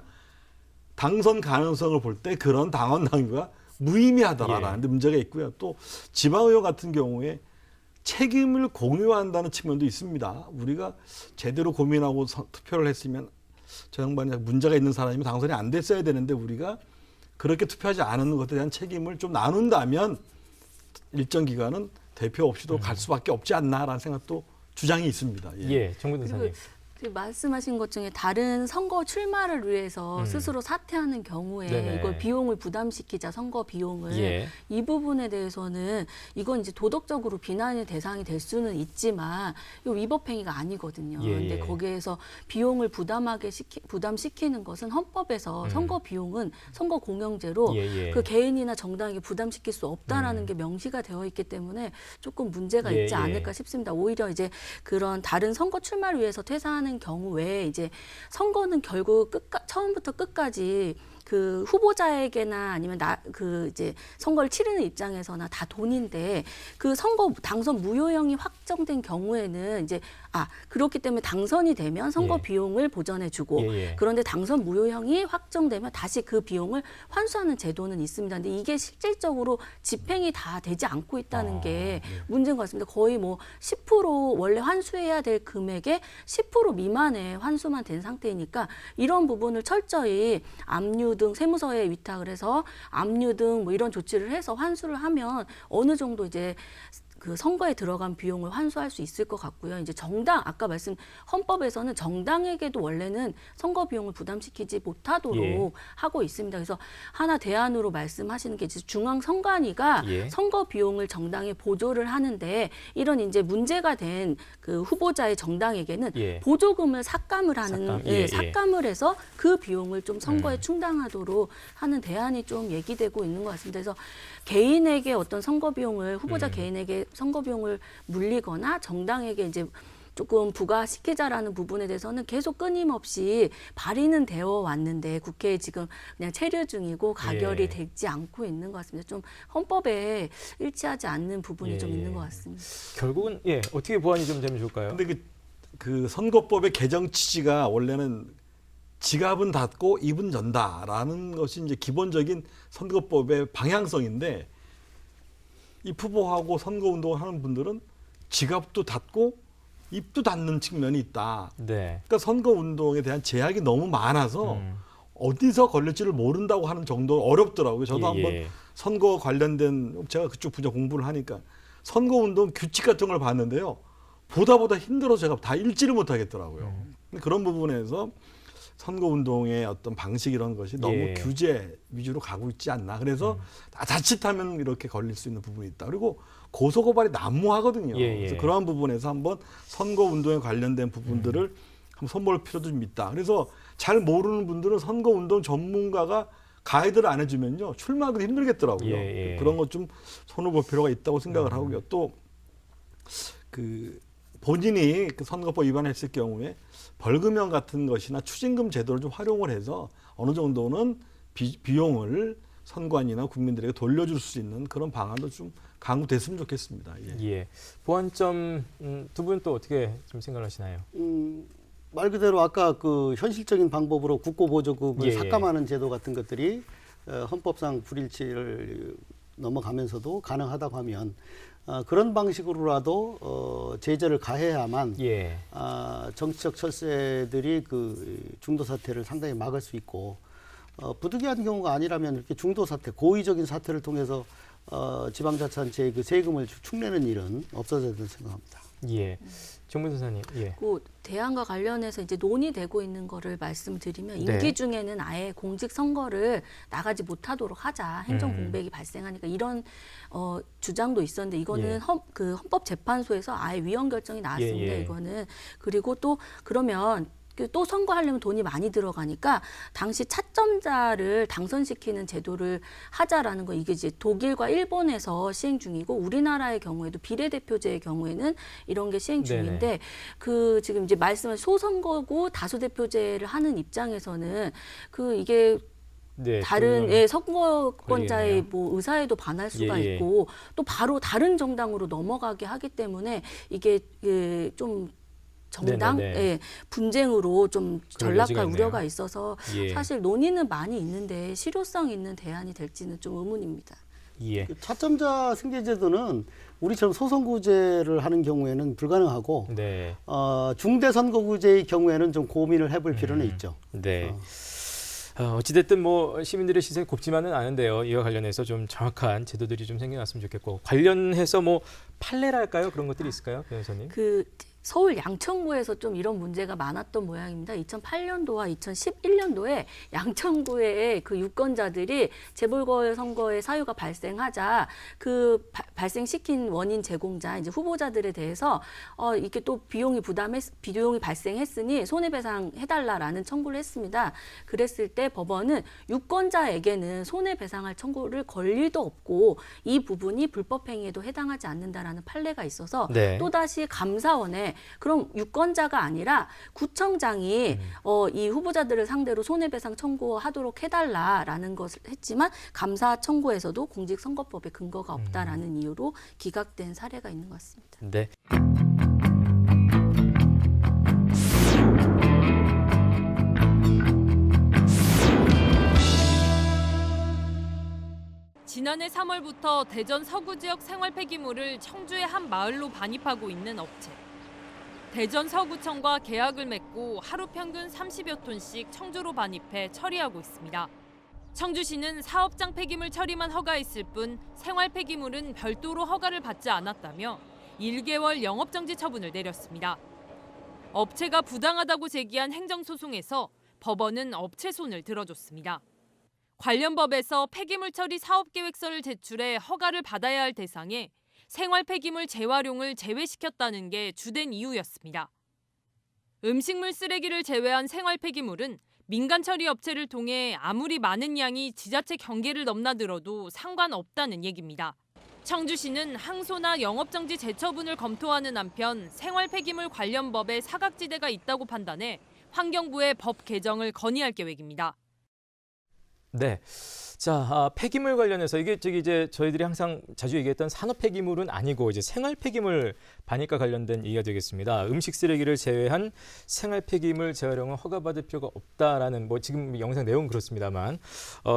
당선 가능성을 볼 때 그런 당원 당규가 무의미하다라는 데 문제가 있고요. 또 지방의원 같은 경우에 책임을 공유한다는 측면도 있습니다. 우리가 제대로 고민하고 투표를 했으면 저 양반이 문제가 있는 사람이면 당선이 안 됐어야 되는데 우리가 그렇게 투표하지 않은 것에 대한 책임을 좀 나눈다면 일정 기간은 대표 없이도 갈 수밖에 없지 않나라는 생각도 주장이 있습니다. 예. 정근선 사님. 그 말씀하신 것 중에 다른 선거 출마를 위해서 스스로 사퇴하는 경우에 네네. 이걸 비용을 부담시키자 선거 비용을 예. 이 부분에 대해서는 이건 이제 도덕적으로 비난의 대상이 될 수는 있지만 이 위법행위가 아니거든요. 예. 근데 거기에서 비용을 부담시키는 것은 헌법에서 선거 비용은 선거 공영제로 예. 그 개인이나 정당에게 부담시킬 수 없다라는 게 명시가 되어 있기 때문에 조금 문제가 예, 있지 예. 않을까 싶습니다. 오히려 이제 그런 다른 선거 출마를 위해서 퇴사하는 경우에 이제 선거는 결국 처음부터 끝까지 그 후보자에게나 아니면 그 이제 선거를 치르는 입장에서나 다 돈인데 그 선거 당선 무효형이 확정된 경우에는 이제 그렇기 때문에 당선이 되면 선거 예. 비용을 보전해주고 예. 그런데 당선 무효형이 확정되면 다시 그 비용을 환수하는 제도는 있습니다. 근데 이게 실질적으로 집행이 다 되지 않고 있다는 게 문제인 것 같습니다. 거의 뭐 10% 원래 환수해야 될 금액의 10% 미만의 환수만 된 상태이니까 이런 부분을 철저히 압류 등 세무서에 위탁을 해서 압류 등 뭐 이런 조치를 해서 환수를 하면 어느 정도 이제 그 선거에 들어간 비용을 환수할 수 있을 것 같고요. 이제 정당 아까 말씀 헌법에서는 정당에게도 원래는 선거 비용을 부담시키지 못하도록 예. 하고 있습니다. 그래서 하나 대안으로 말씀하시는 게 이제 중앙선관위가 예. 선거 비용을 정당에 보조를 하는데 이런 이제 문제가 된 그 후보자의 정당에게는 예. 보조금을 삭감을 하는 삭감. 예, 예. 삭감을 해서 그 비용을 좀 선거에 충당하도록 하는 대안이 좀 얘기되고 있는 것 같습니다. 그래서 개인에게 어떤 선거 비용을 후보자 개인에게 선거 비용을 물리거나 정당에게 이제 조금 부과시키자라는 부분에 대해서는 계속 끊임없이 발의는 되어 왔는데 국회에 지금 그냥 체류 중이고 가결이 예. 되지 않고 있는 것 같습니다. 좀 헌법에 일치하지 않는 부분이 좀 있는 것 같습니다. 결국은 어떻게 보완이 좀 되면 좋을까요? 근데 그 선거법의 개정 취지가 원래는 지갑은 닫고 입은 연다라는 것이 이제 기본적인 선거법의 방향성인데 이 후보하고 선거 운동을 하는 분들은 지갑도 닫고 입도 닫는 측면이 있다. 네. 그러니까 선거 운동에 대한 제약이 너무 많아서 어디서 걸릴지를 모른다고 하는 정도로 어렵더라고요. 저도 한번 선거 관련된 제가 그쪽 분야 공부를 하니까 선거 운동 규칙 같은 걸 봤는데요. 보다 힘들어서 제가 다 읽지를 못하겠더라고요. 그런 부분에서 선거운동의 어떤 방식 이런 것이 너무 규제 위주로 가고 있지 않나. 그래서 자칫하면 이렇게 걸릴 수 있는 부분이 있다. 그리고 고소고발이 난무하거든요. 그래서 그러한 부분에서 한번 선거운동에 관련된 부분들을 한번 손볼 필요도 좀 있다. 그래서 잘 모르는 분들은 선거운동 전문가가 가이드를 안 해주면요. 출마하기도 힘들겠더라고요. 그런 것 좀 손을 볼 필요가 있다고 생각을 하고요. 또 본인이 그 선거법 위반했을 경우에 벌금형 같은 것이나 추징금 제도를 좀 활용을 해서 어느 정도는 비용을 선관위나 국민들에게 돌려줄 수 있는 그런 방안도 좀 강구됐으면 좋겠습니다. 예. 예. 보완점 두 분 또 어떻게 좀 생각하시나요? 말 그대로 아까 그 현실적인 방법으로 국고보조금을 예, 삭감하는 제도 같은 것들이 헌법상 불일치를 넘어가면서도 가능하다고 하면 그런 방식으로라도 제재를 가해야만 예. 정치적 철새들이 그 중도 사태를 상당히 막을 수 있고 부득이한 경우가 아니라면 이렇게 중도 사태, 고의적인 사태를 통해서 지방자치단체의 그 세금을 축내는 일은 없어져야 된다고 생각합니다. 예. 정문 선생님. 예. 그 대안과 관련해서 이제 논의되고 있는 거를 말씀드리면 네. 임기 중에는 아예 공직 선거를 나가지 못하도록 하자. 행정 공백이 발생하니까 이런 주장도 있었는데 이거는 예. 헌법재판소에서 아예 위헌 결정이 나왔습니다. 예. 이거는 그리고 또 그러면 또 선거하려면 돈이 많이 들어가니까 당시 차점자를 당선시키는 제도를 하자라는 거 이게 이제 독일과 일본에서 시행 중이고 우리나라의 경우에도 비례대표제의 경우에는 이런 게 시행 중인데 네네. 그 지금 이제 말씀한 소선거구 다수대표제를 하는 입장에서는 그 이게 네, 다른 그건 선거권자의 걸리겠네요. 뭐 의사에도 반할 수가 예. 있고 또 바로 다른 정당으로 넘어가게 하기 때문에 이게 좀 정당 네네네. 예, 분쟁으로 좀 그럴 여지가 전락할 있네요. 우려가 있어서 예. 사실 논의는 많이 있는데 실효성 있는 대안이 될지는 좀 의문입니다. 예. 그 차점자 승계제도는 우리처럼 소선거구제를 하는 경우에는 불가능하고 네. 중대선거구제의 경우에는 좀 고민을 해볼 필요는 있죠. 네. 어찌됐든 뭐 시민들의 시선이 곱지만은 않은데요. 이와 관련해서 좀 정확한 제도들이 좀 생겨났으면 좋겠고 관련해서 뭐 판례랄까요? 그런 것들이 있을까요, 변호사님? 그 서울 양천구에서 좀 이런 문제가 많았던 모양입니다. 2008년도와 2011년도에 양천구의 그 유권자들이 재보궐선거의 사유가 발생하자 그 발생시킨 원인 제공자 이제 후보자들에 대해서 이게 또 비용이 발생했으니 손해배상 해달라라는 청구를 했습니다. 그랬을 때 법원은 유권자에게는 손해배상할 청구를 걸 일도 없고 이 부분이 불법행위에도 해당하지 않는다라는 판례가 있어서 네. 또다시 감사원에 그럼 유권자가 아니라 구청장이 이 후보자들을 상대로 손해배상 청구하도록 해달라라는 것을 했지만 감사 청구에서도 공직선거법에 근거가 없다라는 이유로 기각된 사례가 있는 것 같습니다. 네. 지난해 3월부터 대전 서구 지역 생활 폐기물을 청주의 한 마을로 반입하고 있는 업체. 대전 서구청과 계약을 맺고 하루 평균 30여 톤씩 청주로 반입해 처리하고 있습니다. 청주시는 사업장 폐기물 처리만 허가했을 뿐 생활 폐기물은 별도로 허가를 받지 않았다며 1개월 영업정지 처분을 내렸습니다. 업체가 부당하다고 제기한 행정소송에서 법원은 업체 손을 들어줬습니다. 관련 법에서 폐기물 처리 사업계획서를 제출해 허가를 받아야 할 대상에 생활 폐기물 재활용을 제외시켰다는 게 주된 이유였습니다. 음식물 쓰레기를 제외한 생활 폐기물은 민간 처리 업체를 통해 아무리 많은 양이 지자체 경계를 넘나들어도 상관없다는 얘기입니다. 청주시는 항소나 영업정지 재처분을 검토하는 한편 생활 폐기물 관련 법에 사각지대가 있다고 판단해 환경부에 법 개정을 건의할 계획입니다. 네. 자, 폐기물 관련해서 이게 이제 저희들이 항상 자주 얘기했던 산업 폐기물은 아니고 이제 생활 폐기물 반입과 관련된 얘기가 되겠습니다. 음식 쓰레기를 제외한 생활 폐기물 재활용은 허가받을 필요가 없다라는 뭐 지금 영상 내용은 그렇습니다만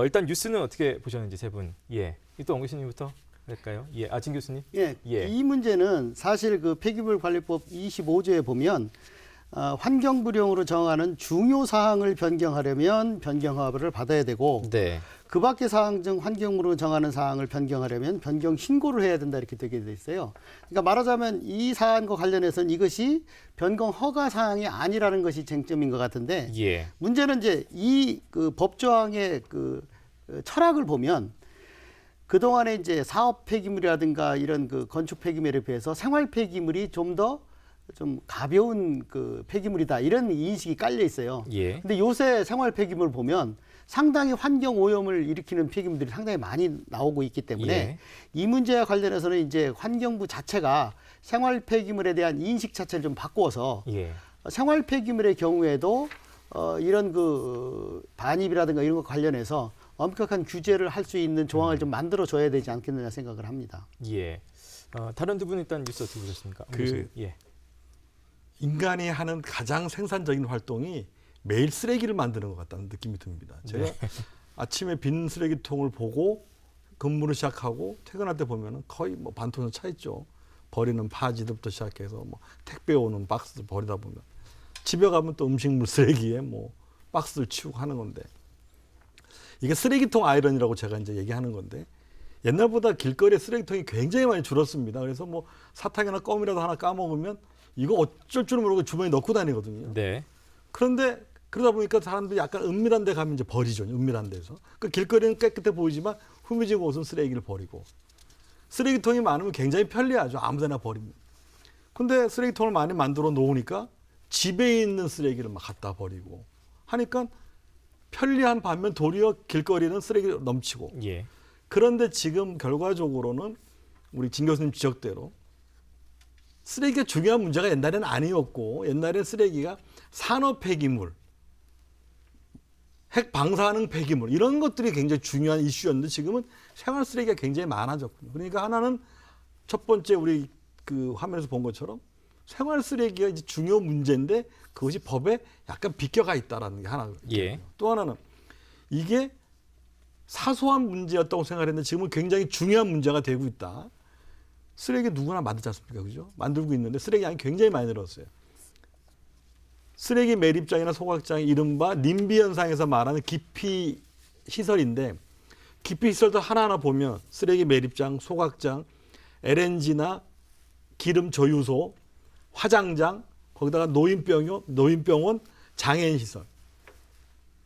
일단 뉴스는 어떻게 보셨는지 세 분. 예. 또 ông 교수님부터 할까요? 예. 진 교수님. 예. 예. 이 문제는 사실 그 폐기물 관리법 25조에 보면 환경부령으로 정하는 중요 사항을 변경하려면 변경허가를 받아야 되고 네. 그 밖의 사항 중 환경부로 정하는 사항을 변경하려면 변경 신고를 해야 된다 이렇게 되게 돼 있어요. 그러니까 말하자면 이 사안과 관련해서는 이것이 변경 허가 사항이 아니라는 것이 쟁점인 것 같은데 예. 문제는 이제 이 그 법조항의 그 철학을 보면 그동안에 이제 사업 폐기물이라든가 이런 그 건축 폐기물에 비해서 생활 폐기물이 좀 가벼운 그 폐기물이다 이런 인식이 깔려 있어요. 예. 근데 요새 생활 폐기물 보면 상당히 환경 오염을 일으키는 폐기물들이 상당히 많이 나오고 있기 때문에 예. 이 문제와 관련해서는 이제 환경부 자체가 생활 폐기물에 대한 인식 자체를 좀 바꾸어서 예. 생활 폐기물의 경우에도 이런 그 반입이라든가 이런 것 관련해서 엄격한 규제를 할 수 있는 조항을 좀 만들어 줘야 되지 않겠느냐 생각을 합니다. 예. 다른 두 분 일단 뉴스 어떻게 보셨습니까? 예. 인간이 하는 가장 생산적인 활동이 매일 쓰레기를 만드는 것 같다는 느낌이 듭니다. 제가 아침에 빈 쓰레기통을 보고 근무를 시작하고 퇴근할 때 보면은 거의 뭐 반톤은 차 있죠. 버리는 파지들부터 시작해서 뭐 택배 오는 박스 버리다 보면 집에 가면 또 음식물 쓰레기에 뭐 박스를 치우고 하는 건데 이게 쓰레기통 아이러니라고 제가 이제 얘기하는 건데 옛날보다 길거리에 쓰레기통이 굉장히 많이 줄었습니다. 그래서 뭐 사탕이나 껌이라도 하나 까먹으면 이거 어쩔 줄 모르고 주머니에 넣고 다니거든요. 네. 그런데 그러다 보니까 사람들이 약간 은밀한 데 가면 이제 버리죠. 은밀한 데서. 그 길거리는 깨끗해 보이지만 후미진 곳은 쓰레기를 버리고. 쓰레기통이 많으면 굉장히 편리하죠. 아무 데나 버리면. 근데 쓰레기통을 많이 만들어 놓으니까 집에 있는 쓰레기를 막 갖다 버리고 하니까 편리한 반면 도리어 길거리는 쓰레기가 넘치고. 예. 그런데 지금 결과적으로는 우리 진 교수님 지적대로 쓰레기가 중요한 문제가 옛날에는 아니었고 옛날에 쓰레기가 산업 폐기물, 핵 방사능 폐기물 이런 것들이 굉장히 중요한 이슈였는데 지금은 생활 쓰레기가 굉장히 많아졌거든요. 그러니까 하나는 첫 번째 우리 그 화면에서 본 것처럼 생활 쓰레기가 이제 중요 문제인데 그것이 법에 약간 비껴가 있다라는 게 하나. 예. 또 하나는 이게 사소한 문제였다고 생각했는데 지금은 굉장히 중요한 문제가 되고 있다. 쓰레기 누구나 만들지 않습니까? 그죠? 만들고 있는데 쓰레기 양이 굉장히 많이 늘었어요. 쓰레기 매립장이나 소각장이 이른바 님비 현상에서 말하는 기피 시설인데 기피 시설도 하나하나 보면 쓰레기 매립장, 소각장, LNG나 기름 저유소, 화장장, 거기다가 노인병원, 장애인 시설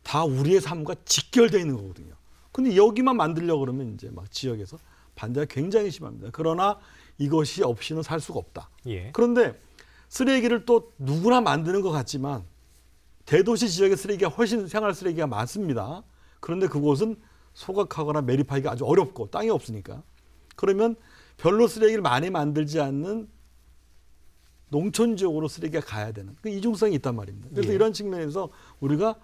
다 우리의 삶과 직결되어 있는 거거든요. 근데 여기만 만들려고 그러면 이제 막 지역에서 반대가 굉장히 심합니다. 그러나 이것이 없이는 살 수가 없다. 예. 그런데 쓰레기를 또 누구나 만드는 것 같지만 대도시 지역의 쓰레기가 훨씬 생활 쓰레기가 많습니다. 그런데 그곳은 소각하거나 매립하기가 아주 어렵고 땅이 없으니까. 그러면 별로 쓰레기를 많이 만들지 않는 농촌 지역으로 쓰레기가 가야 되는 그 이중성이 있단 말입니다. 그래서 예. 이런 측면에서 우리가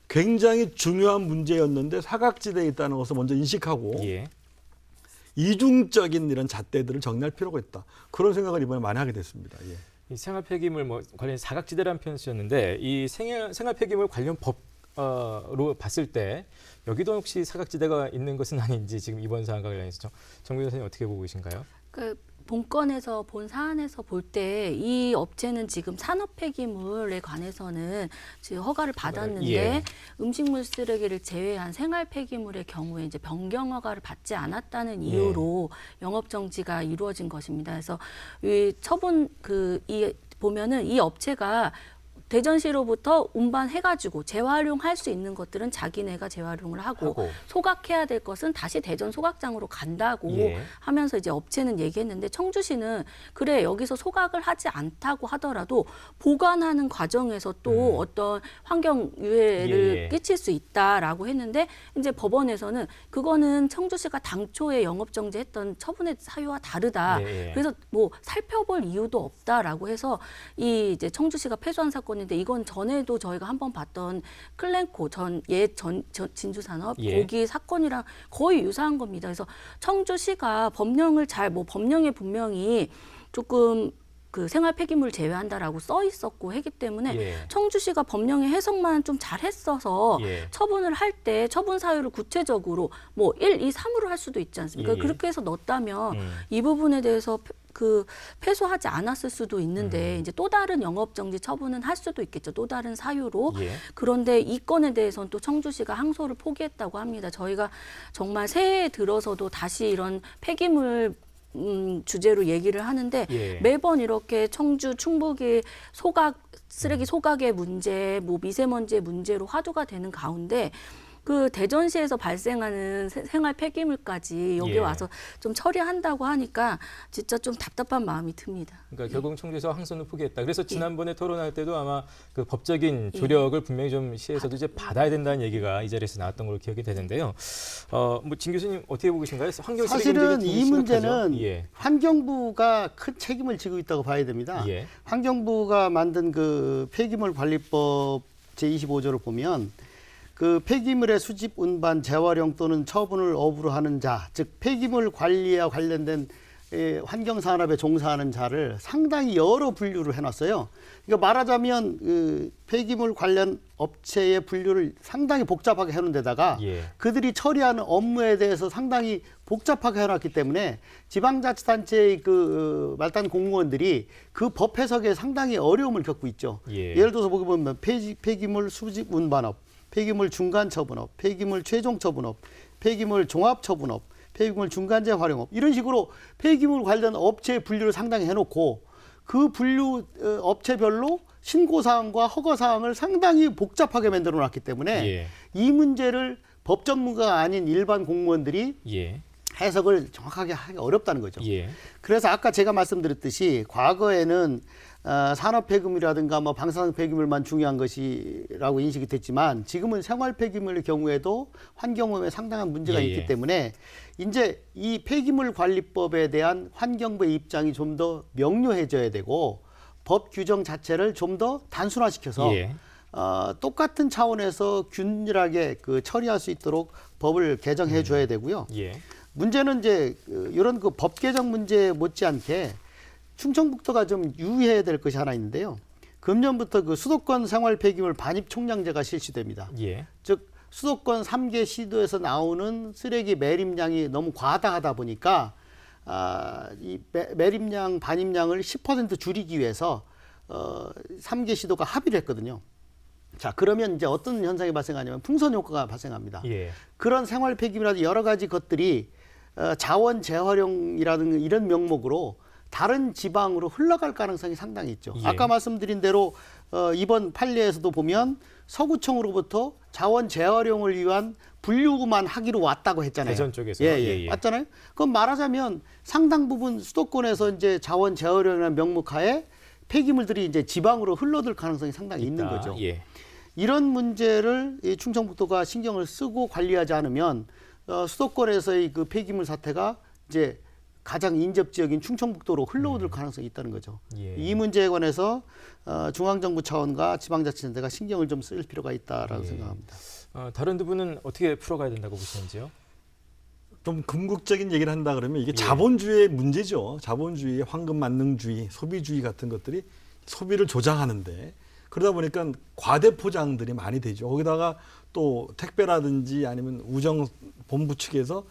굉장히 중요한 문제였는데 사각지대에 있다는 것을 먼저 인식하고 예. 이중적인 이런 잣대들을 정리할 필요가 있다. 그런 생각을 이번에 많이 하게 됐습니다. 예. 이 생활 폐기물 뭐 관련 사각지대라는 표현 쓰셨는데 이 생활 폐기물 관련 법로 봤을 때 여기도 혹시 사각지대가 있는 것은 아닌지 지금 이번 사안과 관련해서 정규 선생님 어떻게 보고 계신가요? 그 본건에서 본 사안에서 볼 때 이 업체는 지금 산업 폐기물에 관해서는 지금 허가를 받았는데 예. 음식물 쓰레기를 제외한 생활 폐기물의 경우에 이제 변경 허가를 받지 않았다는 이유로 영업 정지가 이루어진 것입니다. 그래서 이 처분 이 보면은 이 업체가 대전시로부터 운반해가지고 재활용할 수 있는 것들은 자기네가 재활용을 하고 소각해야 될 것은 다시 대전 소각장으로 간다고 예. 하면서 이제 업체는 얘기했는데 청주시는 그래 여기서 소각을 하지 않다고 하더라도 보관하는 과정에서 또 어떤 환경 유해를 예. 끼칠 수 있다라고 했는데 이제 법원에서는 그거는 청주시가 당초에 영업 정지했던 처분의 사유와 다르다. 네. 그래서 뭐 살펴볼 이유도 없다라고 해서 이 이제 청주시가 패소한 사건인데 이건 전에도 저희가 한번 봤던 클렌코 진주산업 예. 거기 사건이랑 거의 유사한 겁니다. 그래서 청주시가 법령을 법령에 분명히 조금 그 생활 폐기물 제외한다라고 써 있었고 했기 때문에 예. 청주시가 법령의 해석만 좀 잘했어서 예. 처분을 할 때 처분 사유를 구체적으로 뭐 1, 2, 3으로 할 수도 있지 않습니까? 예. 그렇게 해서 넣었다면 이 부분에 대해서 패소하지 않았을 수도 있는데 이제 또 다른 영업 정지 처분은 할 수도 있겠죠. 또 다른 사유로. 예. 그런데 이 건에 대해서는 또 청주시가 항소를 포기했다고 합니다. 저희가 정말 새해에 들어서도 다시 이런 폐기물 주제로 얘기를 하는데 예. 매번 이렇게 청주, 충북이 쓰레기 소각의 문제, 뭐 미세먼지의 문제로 화두가 되는 가운데 그 대전시에서 발생하는 생활 폐기물까지 여기 예. 와서 좀 처리한다고 하니까 진짜 좀 답답한 마음이 듭니다. 그러니까 결국 청주에서 항선을 포기했다. 그래서 지난번에 토론할 때도 아마 그 법적인 조력을 분명히 좀 시에서도 이제 받아야 된다는 얘기가 이 자리에서 나왔던 걸로 기억이 되는데요. 뭐 진 교수님 어떻게 보고 계신가요? 환경 쓰레기 사실은 문제가 이 문제는 심각하죠? 예. 환경부가 큰 책임을 지고 있다고 봐야 됩니다. 예. 환경부가 만든 그 폐기물 관리법 제25조를 보면 그 폐기물의 수집, 운반, 재활용 또는 처분을 업으로 하는 자, 즉 폐기물 관리와 관련된 환경산업에 종사하는 자를 상당히 여러 분류를 해놨어요. 그러니까 말하자면 그 폐기물 관련 업체의 분류를 상당히 복잡하게 해놓은 데다가 예. 그들이 처리하는 업무에 대해서 상당히 복잡하게 해놨기 때문에 지방자치단체의 그 말단 공무원들이 그 법 해석에 상당히 어려움을 겪고 있죠. 예. 예를 들어서 보게 보면 폐기물 수집 운반업, 폐기물 중간 처분업, 폐기물 최종 처분업, 폐기물 종합 처분업, 폐기물 중간재 활용업 이런 식으로 폐기물 관련 업체의 분류를 상당히 해놓고 그 분류 업체별로 신고사항과 허가사항을 상당히 복잡하게 만들어놨기 때문에 예. 이 문제를 법 전문가가 아닌 일반 공무원들이 예. 해석을 정확하게 하기 어렵다는 거죠. 예. 그래서 아까 제가 말씀드렸듯이 과거에는 산업 폐기물이라든가 뭐 방사능 폐기물만 중요한 것이라고 인식이 됐지만 지금은 생활 폐기물의 경우에도 환경오염에 상당한 문제가 예, 있기 예. 때문에 이제 이 폐기물 관리법에 대한 환경부의 입장이 좀 더 명료해져야 되고 법 규정 자체를 좀 더 단순화시켜서 예. 똑같은 차원에서 균일하게 그 처리할 수 있도록 법을 개정해 줘야 되고요. 예. 문제는 이제 이런 그 법 개정 문제 못지않게 충청북도가 좀 유의해야 될 것이 하나 있는데요. 금년부터 그 수도권 생활 폐기물 반입 총량제가 실시됩니다. 예. 즉 수도권 3개 시도에서 나오는 쓰레기 매립량이 너무 과다하다 보니까 이 매립량 반입량을 10% 줄이기 위해서 3개 시도가 합의를 했거든요. 자, 그러면 이제 어떤 현상이 발생하냐면 풍선 효과가 발생합니다. 예. 그런 생활 폐기물이라든지 여러 가지 것들이 자원 재활용이라든가 이런 명목으로 다른 지방으로 흘러갈 가능성이 상당히 있죠. 예. 아까 말씀드린 대로 이번 판례에서도 보면 서구청으로부터 자원 재활용을 위한 분류만 하기로 왔다고 했잖아요. 대전 쪽에서. 예, 예, 예. 맞잖아요. 그럼 말하자면 상당 부분 수도권에서 이제 자원 재활용이라는 명목하에 폐기물들이 이제 지방으로 흘러들 가능성이 상당히 있는 있다. 거죠. 예. 이런 문제를 이 충청북도가 신경을 쓰고 관리하지 않으면 수도권에서의 그 폐기물 사태가 이제 가장 인접 지역인 충청북도로 흘러오들 가능성이 있다는 거죠. 예. 이 문제에 관해서 중앙정부 차원과 지방자치단체가 신경을 좀 쓸 필요가 있다라고 예. 생각합니다. 다른 두 분은 어떻게 풀어가야 된다고 보시는지요? 좀 궁극적인 얘기를 한다 그러면 이게 예. 자본주의의 문제죠. 자본주의, 황금 만능주의, 소비주의 같은 것들이 소비를 조장하는데 그러다 보니까 과대 포장들이 많이 되죠. 거기다가 또 택배라든지 아니면 우정본부 측에서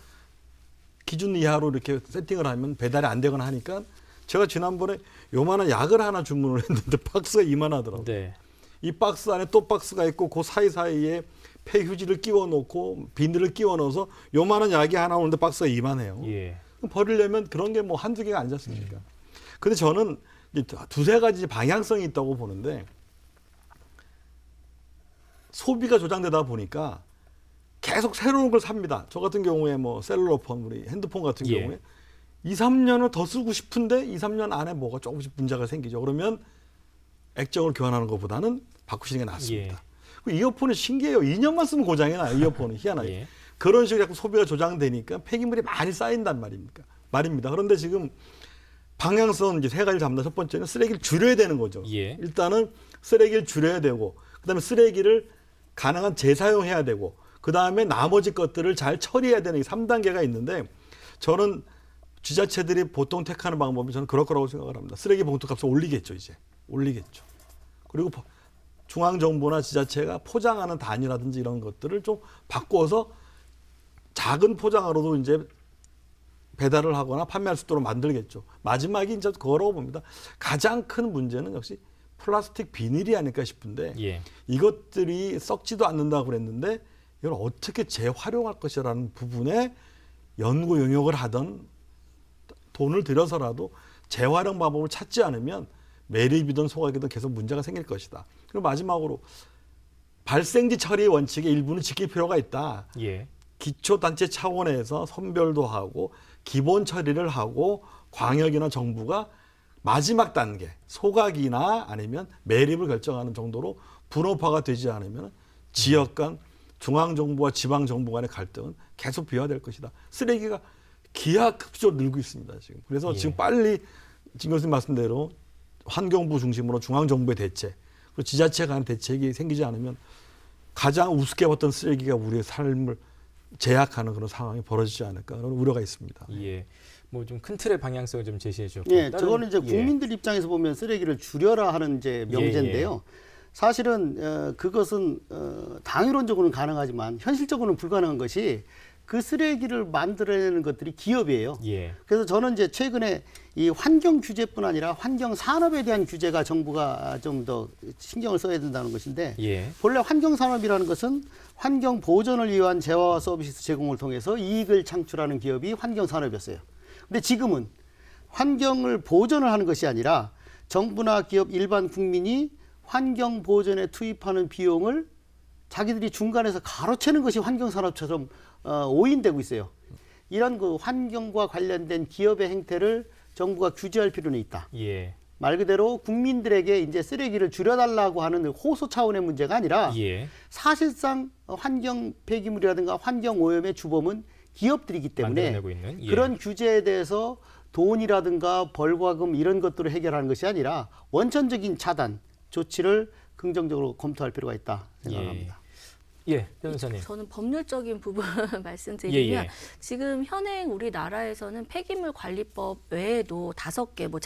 기준 이하로 이렇게 세팅을 하면 배달이 안 되거나 하니까 제가 지난번에 요만한 약을 하나 주문을 했는데 박스가 이만하더라고요. 네. 이 박스 안에 또 박스가 있고 그 사이사이에 폐휴지를 끼워 놓고 비닐을 끼워 넣어서 요만한 약이 하나 오는데 박스가 이만해요. 예. 버리려면 그런 게 뭐 한두 개가 아니지 않습니까? 근데 저는 두세 가지 방향성이 있다고 보는데 소비가 조장되다 보니까 계속 새로운 걸 삽니다. 저 같은 경우에 뭐 셀룰러폰, 우리 핸드폰 같은 예. 경우에 2, 3년을 더 쓰고 싶은데 2, 3년 안에 뭐가 조금씩 문제가 생기죠. 그러면 액정을 교환하는 것보다는 바꾸시는 게 낫습니다. 예. 그 이어폰이 신기해요. 2년만 쓰면 고장이 나요. 이어폰은 희한하게. 예. 그런 식으로 자꾸 소비가 조장되니까 폐기물이 많이 쌓인단 말입니다. 그런데 지금 방향성은 이제 세 가지를 잡는다. 첫 번째는 쓰레기를 줄여야 되는 거죠. 예. 일단은 쓰레기를 줄여야 되고, 그다음에 쓰레기를 가능한 재사용해야 되고, 그다음에 나머지 것들을 잘 처리해야 되는 이 3단계가 있는데 저는 지자체들이 보통 택하는 방법이 저는 그럴 거라고 생각을 합니다. 쓰레기 봉투 값을 올리겠죠, 이제. 올리겠죠. 그리고 중앙정부나 지자체가 포장하는 단위라든지 이런 것들을 좀 바꿔서 작은 포장으로도 이제 배달을 하거나 판매할 수 있도록 만들겠죠. 마지막이 이제 그거라고 봅니다. 가장 큰 문제는 역시 플라스틱 비닐이 아닐까 싶은데 예. 이것들이 썩지도 않는다고 그랬는데 이걸 어떻게 재활용할 것이라는 부분에 연구 용역을 하던 돈을 들여서라도 재활용 방법을 찾지 않으면 매립이든 소각이든 계속 문제가 생길 것이다. 그리고 마지막으로 발생지 처리 원칙의 일부는 지킬 필요가 있다. 예. 기초단체 차원에서 선별도 하고 기본 처리를 하고 광역이나 정부가 마지막 단계 소각이나 아니면 매립을 결정하는 정도로 분업화가 되지 않으면 지역 간 중앙정부와 지방정부 간의 갈등은 계속 비화될 것이다. 쓰레기가 기하급수적으로 늘고 있습니다. 지금. 그래서 예. 지금 빨리 진 교수님 말씀대로 환경부 중심으로 중앙정부의 대책 그리고 지자체 간의 대책이 생기지 않으면 가장 우습게 봤던 쓰레기가 우리의 삶을 제약하는 그런 상황이 벌어지지 않을까 그런 우려가 있습니다. 예. 뭐 좀 큰 틀의 방향성을 좀 제시해 주셨고. 예, 다른- 저거는 이제 예. 국민들 입장에서 보면 쓰레기를 줄여라 하는 이제 명제인데요. 사실은 그것은 당위론적으로는 가능하지만 현실적으로는 불가능한 것이 그 쓰레기를 만들어내는 것들이 기업이에요. 예. 그래서 저는 이제 최근에 이 환경 규제뿐 아니라 환경 산업에 대한 규제가 정부가 좀 더 신경을 써야 된다는 것인데 예. 본래 환경 산업이라는 것은 환경 보존을 위한 재화와 서비스 제공을 통해서 이익을 창출하는 기업이 환경 산업이었어요. 근데 지금은 환경을 보존을 하는 것이 아니라 정부나 기업 일반 국민이 환경 보존에 투입하는 비용을 자기들이 중간에서 가로채는 것이 환경 산업처럼 오인되고 있어요. 이런 그 환경과 관련된 기업의 행태를 정부가 규제할 필요는 있다. 예. 말 그대로 국민들에게 이제 쓰레기를 줄여달라고 하는 호소 차원의 문제가 아니라 예. 사실상 환경 폐기물이라든가 환경 오염의 주범은 기업들이기 때문에 만들어내고 있는. 예. 그런 규제에 대해서 돈이라든가 벌과금 이런 것들을 해결하는 것이 아니라 원천적인 차단 조치를 긍정적으로 검토할 필요가 있다 생각합니다. 예, 변호사님. 저는 법률적인 부분 말씀드리면 예. 지금 현행 우리나라에서는 폐기물관리법 외에도 5개 뭐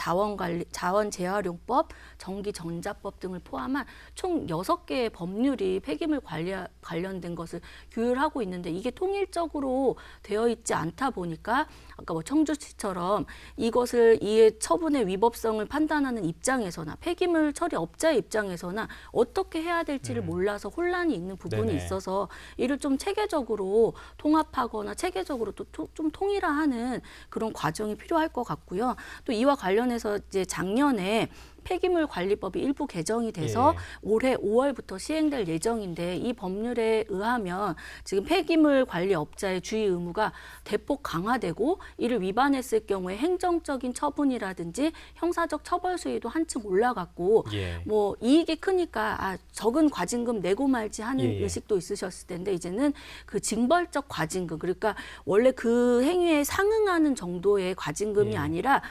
자원재활용법, 전기전자법 등을 포함한 총 6개의 법률이 폐기물 관리 관련된 것을 규율하고 있는데 이게 통일적으로 되어 있지 않다 보니까 아까 뭐 청주시처럼 이것을 이의 처분의 위법성을 판단하는 입장에서나 폐기물 처리 업자의 입장에서나 어떻게 해야 될지를 몰라서 혼란이 있는 부분이 네네. 있어서 이를 좀 체계적으로 통합하거나 체계적으로 또 좀 통일화하는 그런 과정이 필요할 것 같고요. 또 이와 관련해서 이제 작년에 폐기물 관리법이 일부 개정이 돼서 올해 5월부터 시행될 예정인데 이 법률에 의하면 지금 폐기물 관리 업자의 주의 의무가 대폭 강화되고 이를 위반했을 경우에 행정적인 처분이라든지 형사적 처벌 수위도 한층 올라갔고 예. 뭐 이익이 크니까 적은 과징금 내고 말지 하는 예. 의식도 있으셨을 텐데 이제는 그 징벌적 과징금 그러니까 원래 그 행위에 상응하는 정도의 과징금이 예. 아니라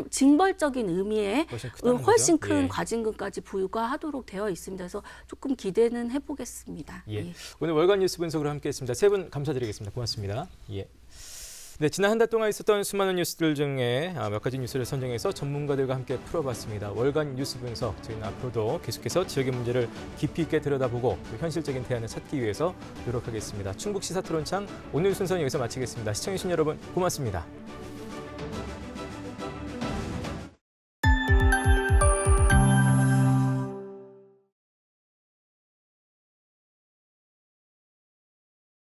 징벌적인 의미의 훨씬 크다는 훨씬 거죠? 큰 예. 과징금까지 부과하도록 되어 있습니다. 그래서 조금 기대는 해보겠습니다. 예. 예. 오늘 월간 뉴스 분석으로 함께했습니다. 세 분 감사드리겠습니다. 고맙습니다. 예. 네, 지난 한 달 동안 있었던 수많은 뉴스들 중에 몇 가지 뉴스를 선정해서 전문가들과 함께 풀어봤습니다. 월간 뉴스 분석, 저희는 앞으로도 계속해서 지역의 문제를 깊이 있게 들여다보고 또 현실적인 대안을 찾기 위해서 노력하겠습니다. 충북 시사토론창 오늘 순서는 여기서 마치겠습니다. 시청해주신 여러분 고맙습니다.